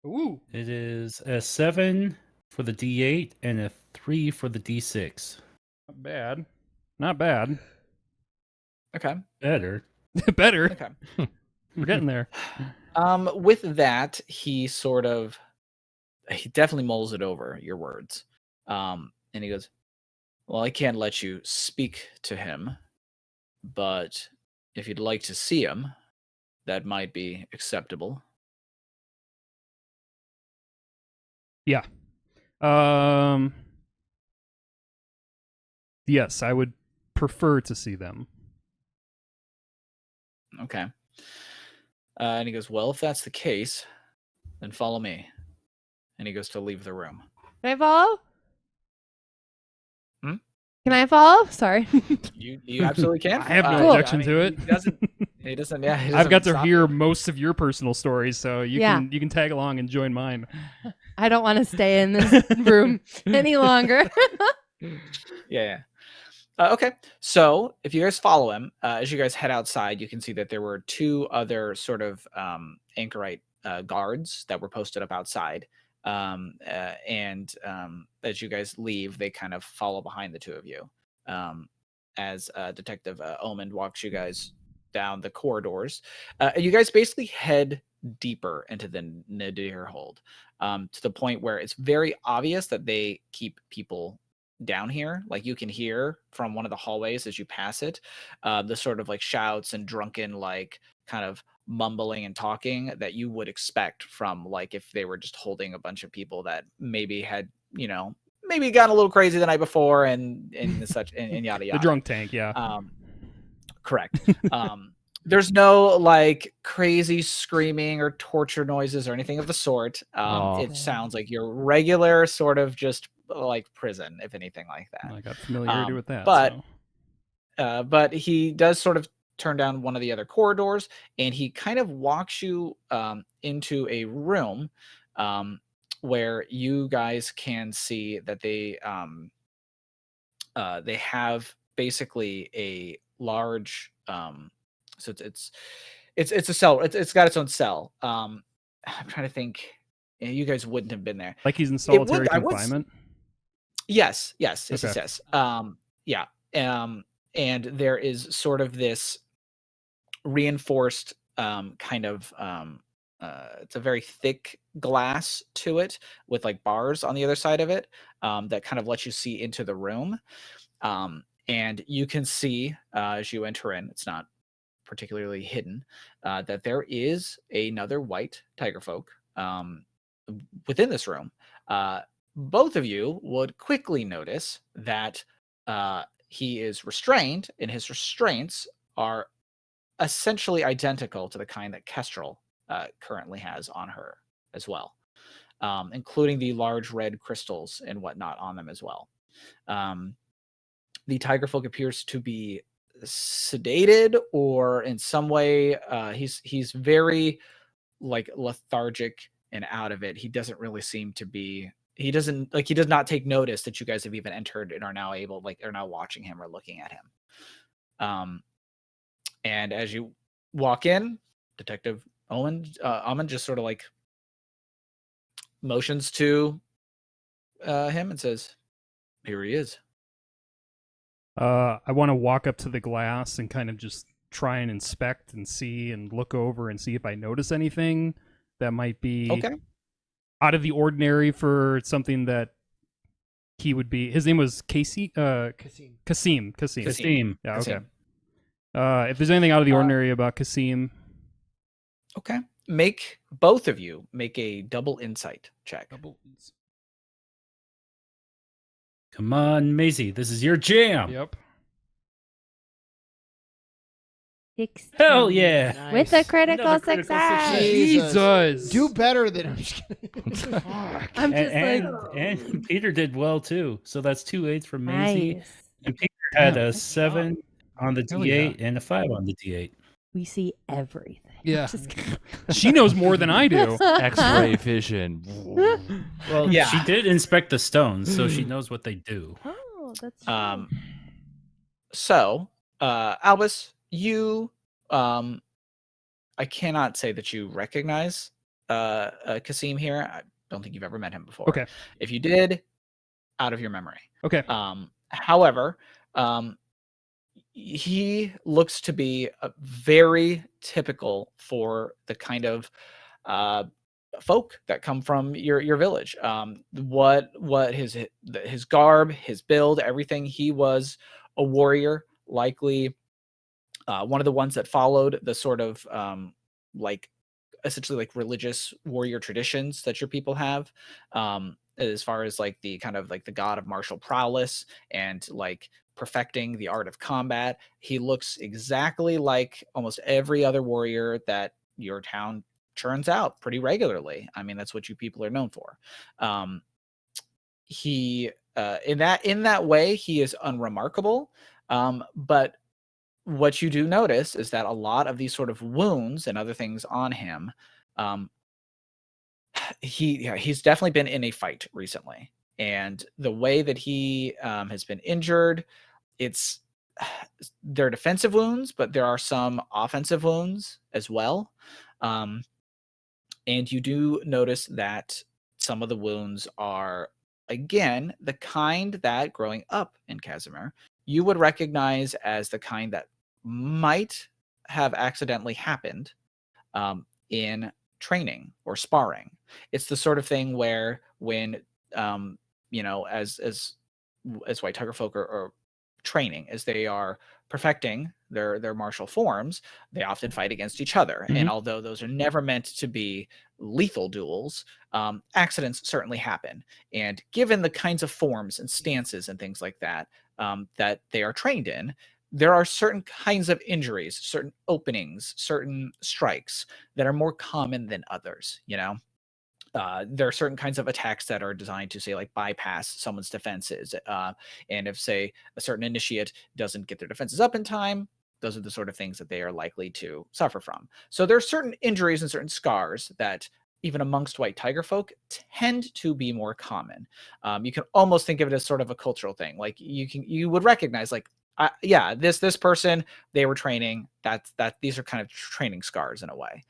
S5: Ooh.
S2: It is a 7 for the D8 and a 3 for the D6.
S5: Not bad. Not bad.
S1: Okay.
S2: Better.
S5: Better.
S1: Okay.
S5: We're getting there.
S1: With that, he definitely mulls it over, your words. And he goes, well, I can't let you speak to him, but if you'd like to see him, that might be acceptable.
S5: Yeah. Yes, I would prefer to see them.
S1: Okay. And he goes, well, if that's the case, then follow me. And he goes to leave the room.
S4: Can I follow?
S1: Hmm?
S4: Can I follow? Sorry.
S1: You absolutely can.
S5: I have no objection to it.
S1: He doesn't. Yeah, he
S5: I've got
S1: doesn't
S5: to
S1: stop
S5: hear
S1: you.
S5: most of your personal stories, so you can tag along and join mine.
S4: I don't want to stay in this room any longer.
S1: Yeah. Okay. So if you guys follow him, as you guys head outside, you can see that there were two other sort of anchorite guards that were posted up outside. And as you guys leave, they kind of follow behind the two of you. As Detective Omen walks you guys down the corridors. You guys basically head deeper into the Nadir hold, to the point where it's very obvious that they keep people down here. Like you can hear from one of the hallways as you pass it, the sort of like shouts and drunken, like kind of mumbling and talking that you would expect from like if they were just holding a bunch of people that maybe had, maybe gotten a little crazy the night before and such and yada yada.
S5: The drunk tank, yeah.
S1: Correct. There's no like crazy screaming or torture noises or anything of the sort. It sounds like your regular sort of just like prison, if anything like that.
S5: I got familiarity with that.
S1: But he does sort of turn down one of the other corridors, and he kind of walks you into a room where you guys can see that they have basically a large so it's a cell. It's got its own cell. I'm trying to think. You guys wouldn't have been there.
S5: Like he's in solitary confinement.
S1: Yes.
S5: Okay.
S1: Yes. Yeah. And there is sort of this reinforced kind of it's a very thick glass to it with like bars on the other side of it that kind of lets you see into the room. And you can see as you enter in, it's not particularly hidden, that there is another white tiger folk within this room. Both of you would quickly notice that he is restrained, and his restraints are essentially identical to the kind that Kestrel currently has on her as well, including the large red crystals and whatnot on them as well. The tiger folk appears to be sedated, or in some way he's very like lethargic and out of it. He doesn't really seem to be, he does not take notice that you guys have even entered and are now watching him or looking at him. And as you walk in, Detective Amon just sort of like motions to him and says, "Here he is."
S5: I want to walk up to the glass and kind of just try and inspect and see and look over and see if I notice anything that might be out of the ordinary for something that he would be. His name was Kasim. Yeah, okay. If there's anything out of the ordinary about Kasim.
S1: Okay. Both of you make a double insight check.
S2: Come on, Maisie, this is your jam.
S5: Yep.
S4: 16.
S2: Hell yeah.
S3: Nice.
S4: With a critical
S2: Another critical
S4: success.
S2: success.
S5: Jesus.
S3: Do better than I'm just kidding.
S4: I'm just
S2: And Peter did well too. So that's 2 8s from Maisie.
S4: nice.
S2: And Peter had a 7 on the
S5: Hell
S2: D8 and a 5 on the D8.
S4: We see everything.
S5: Yeah.
S4: Just kidding.
S5: She knows more than I do.
S7: X-ray vision.
S2: Well,
S1: Yeah.
S2: she did inspect the stones, so she knows what they do.
S4: Oh, that's true.
S1: So, Albus, you, I cannot say that you recognize Kasim here. I don't think you've ever met him before.
S5: Okay.
S1: If you did, out of your memory.
S5: Okay.
S1: However, he looks to be very typical for the kind of folk that come from your village. What his garb, his build, everything. He was a warrior, likely one of the ones that followed the sort of like essentially like religious warrior traditions that your people have, as far as like the kind of like the god of martial prowess and like perfecting the art of combat. He looks exactly like almost every other warrior that your town churns out pretty regularly. I mean, that's what you people are known for. He in that way, he is unremarkable. But what you do notice is that a lot of these sort of wounds and other things on him, he's definitely been in a fight recently. And the way that he has been injured, they're defensive wounds, but there are some offensive wounds as well. And you do notice that some of the wounds are, again, the kind that growing up in Casimir, you would recognize as the kind that might have accidentally happened in training or sparring. It's the sort of thing where when, as white tiger folk are training, as they are perfecting their martial forms, they often fight against each other. And although those are never meant to be lethal duels, accidents certainly happen. And given the kinds of forms and stances and things like that that they are trained in, there are certain kinds of injuries, certain openings, certain strikes that are more common than others. There are certain kinds of attacks that are designed to, say, like bypass someone's defenses. And if, say, a certain initiate doesn't get their defenses up in time, those are the sort of things that they are likely to suffer from. So there are certain injuries and certain scars that, even amongst white tiger folk, tend to be more common. You can almost think of it as sort of a cultural thing. Like you would recognize, like, this person, they were training. These are kind of training scars in a way.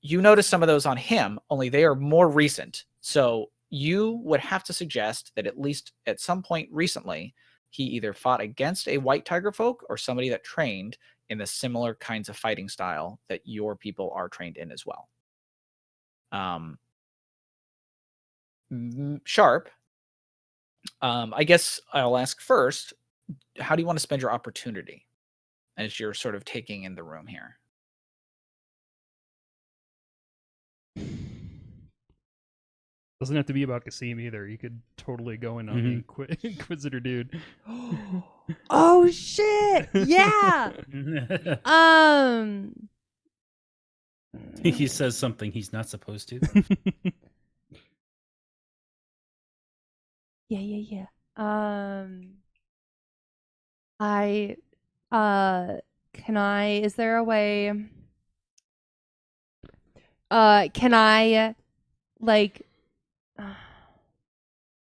S1: You notice some of those on him, only they are more recent. So you would have to suggest that at least at some point recently, he either fought against a white tiger folk or somebody that trained in the similar kinds of fighting style that your people are trained in as well. Sharp, I guess I'll ask first, how do you want to spend your opportunity as you're sort of taking in the room here?
S5: Doesn't have to be about Kasim either. You could totally go in on the Inquisitor dude.
S4: Oh shit! Yeah.
S2: He says something he's not supposed to.
S4: Yeah. Is there a way? Can I, like,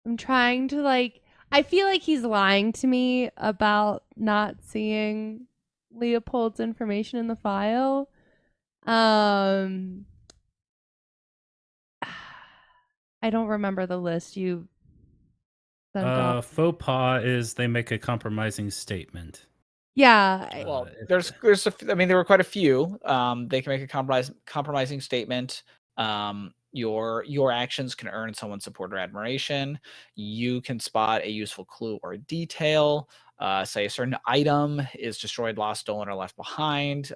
S4: I'm trying to, like, I feel like he's lying to me about not seeing Leopold's information in the file. I don't remember the list you sent off.
S2: Faux pas is they make a compromising statement.
S4: Yeah.
S1: Well, there were quite a few. They can make a compromising statement. Your actions can earn someone's support or admiration. You can spot a useful clue or detail. Say a certain item is destroyed, lost, stolen, or left behind.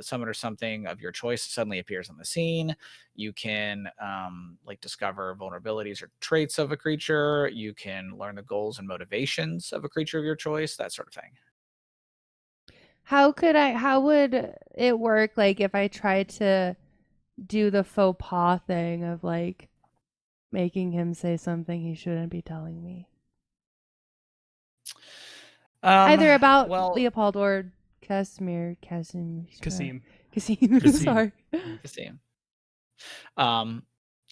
S1: Someone or something of your choice suddenly appears on the scene. You can discover vulnerabilities or traits of a creature. You can learn the goals and motivations of a creature of your choice, that sort of thing.
S4: How would it work, like, if I tried to do the faux pas thing of, like, making him say something he shouldn't be telling me? Either about Leopold or Casimir.
S5: Kasim.
S4: Sorry.
S1: Kasim.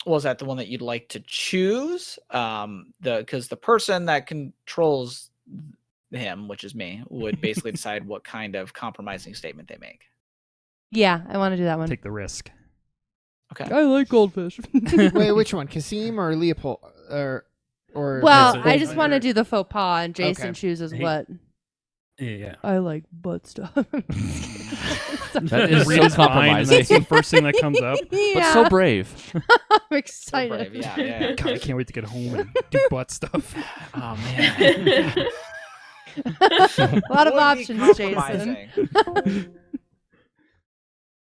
S1: Was that the one that you'd like to choose? Because the person that controls him, which is me, would basically decide what kind of compromising statement they make.
S4: Yeah, I want to do that one.
S5: Take the risk.
S1: Okay.
S4: I like goldfish.
S3: Wait, which one? Kasim or Leopold? Or
S4: well, I just want to do the faux pas, and Jason chooses what.
S2: Yeah.
S4: I like butt stuff.
S7: That is so compromising.
S5: That's the first thing that comes up.
S7: But so brave.
S4: I'm excited.
S1: So brave. Yeah.
S5: God, I can't wait to get home and do butt stuff.
S1: Oh man.
S4: A lot of options, Jason.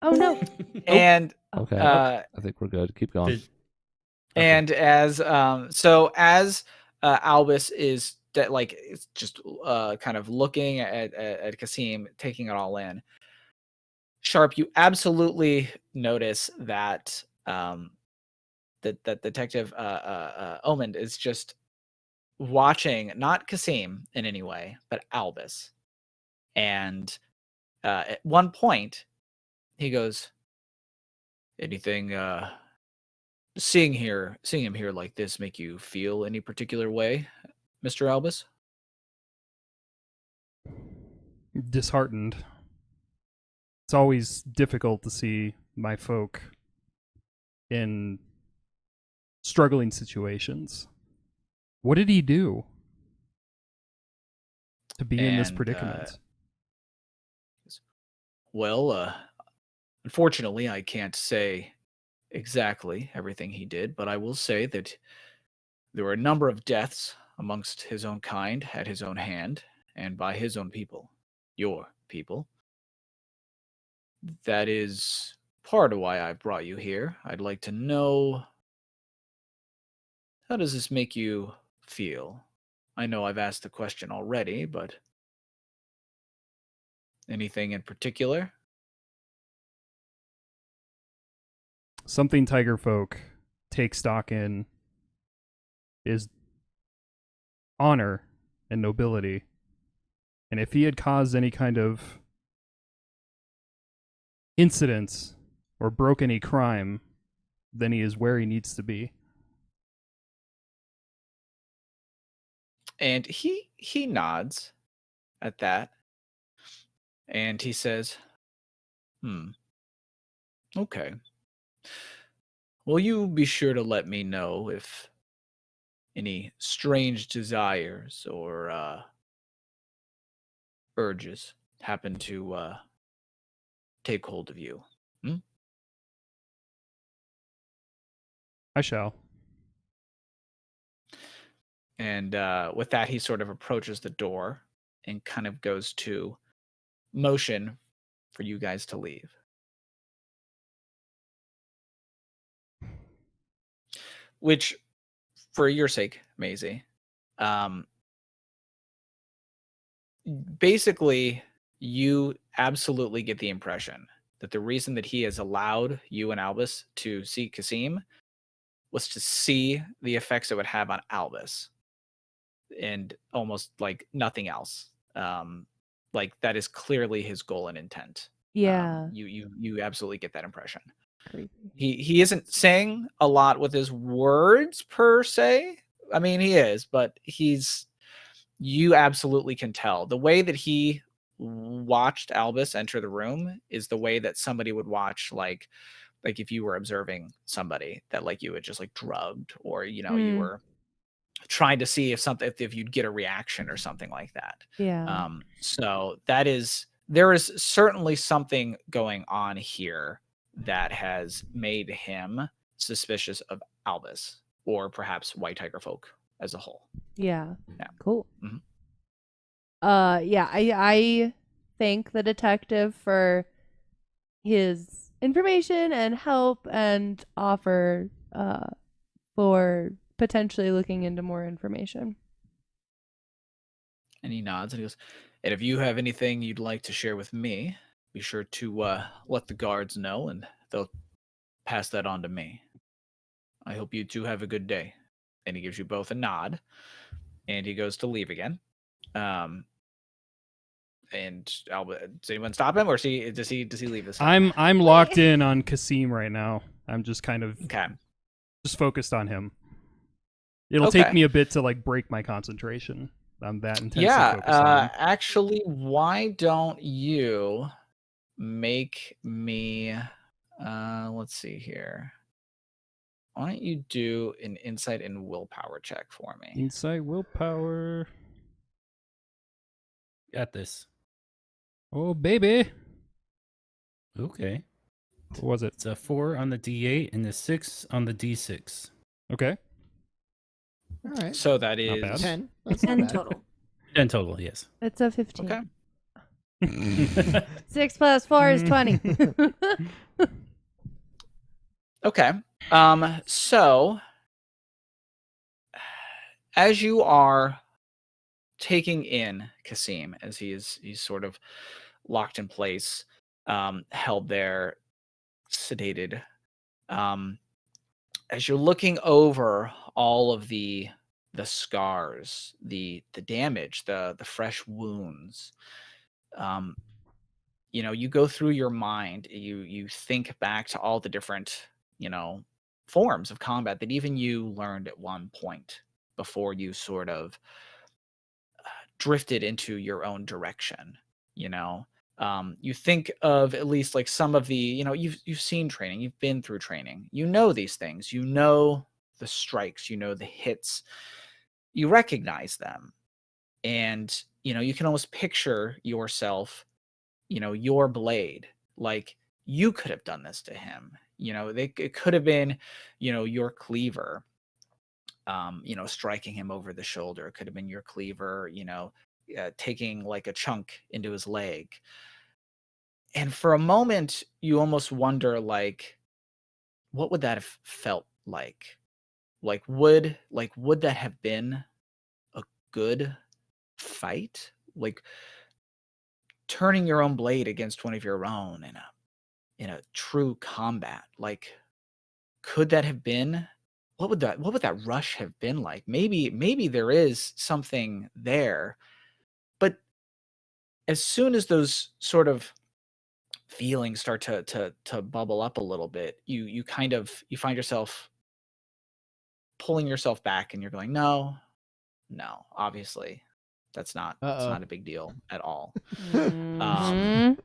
S4: Oh no.
S1: And
S7: okay, I think we're good. Keep going.
S1: And as Albus is it's just kind of looking at Kasim, taking it all in, Sharp, you absolutely notice that that Detective Omond is just watching not Kasim in any way, but Albus. And at one point, he goes, "Anything? Seeing him here like this make you feel any particular way, Mr. Albus?"
S5: Disheartened. It's always difficult to see my folk in struggling situations. What did he do to be in this
S1: And,
S5: predicament?
S1: Well, unfortunately, I can't say exactly everything he did, but I will say that there were a number of deaths amongst his own kind at his own hand and by his own people, your people. That is part of why I brought you here. I'd like to know, how does this make you feel? I know I've asked the question already, but anything in particular?
S5: Something Tiger folk take stock in is honor and nobility. And if he had caused any kind of incidents or broke any crime, then he is where he needs to be.
S1: And he nods at that. And he says, okay. Will you be sure to let me know if any strange desires or urges happen to take hold of you?
S5: I shall.
S1: And with that, he sort of approaches the door and kind of goes to motion for you guys to leave. Which, for your sake, Maisie, basically, you absolutely get the impression that the reason that he has allowed you and Albus to see Kasim was to see the effects it would have on Albus, and almost like nothing else. Like that is clearly his goal and intent.
S4: Yeah.
S1: You absolutely get that impression.
S4: Creepy.
S1: He isn't saying a lot with his words per se. I mean, he is, but you absolutely can tell the way that he watched Albus enter the room is the way that somebody would watch, like if you were observing somebody that like you had just like drugged, or you were trying to see if you'd get a reaction or something like that.
S4: Yeah.
S1: So there is certainly something going on here that has made him suspicious of Albus, or perhaps White Tiger folk as a whole.
S4: Yeah.
S1: Yeah.
S4: Cool.
S1: Mhm.
S4: Yeah, I thank the detective for his information and help and offer for potentially looking into more information.
S1: And he nods and he goes, and if you have anything you'd like to share with me, be sure to let the guards know, and they'll pass that on to me. I hope you two have a good day. And he gives you both a nod, and he goes to leave again. And Albert, does anyone stop him, or does he leave this time?
S5: I'm locked in on Kasim right now. I'm just kind of just focused on him. It'll take me a bit to like break my concentration. I'm that intensely focused on him.
S1: Actually, why don't you make me let's see here. Why don't you do an insight and willpower check for me?
S5: Insight, willpower.
S2: Got this.
S5: Oh, baby.
S2: Okay.
S5: What was it?
S2: It's a 4 on the D8 and a 6 on the D6.
S5: Okay.
S3: All right.
S1: So that is
S5: bad.
S3: 10. That's not
S8: 10
S3: bad.
S8: total.
S2: 10 total, yes.
S4: It's a 15.
S1: Okay.
S4: 6 plus 4 is 20.
S1: Okay. So as you are taking in Kasim, as he's sort of locked in place, held there, sedated, as you're looking over all of the scars, the damage, the fresh wounds, you go through your mind, you think back to all the different, forms of combat that even you learned at one point before you sort of drifted into your own direction. You think of at least like some of the, you've seen training, you've been through training, you know these things, you know the strikes, you know the hits, you recognize them, and you can almost picture yourself, your blade, like you could have done this to him. It could have been, your cleaver, striking him over the shoulder. It could have been your cleaver, taking like a chunk into his leg. And for a moment, you almost wonder, like, what would that have felt like? Would that have been a good fight? Like turning your own blade against one of your own in a true combat. Like, could that have been? What would that rush have been like? Maybe there is something there, but as soon as those sort of feelings start to bubble up a little bit, you find yourself pulling yourself back, and you're going, no, obviously that's not
S3: Uh-oh.
S1: a big deal at all.
S4: Mhm.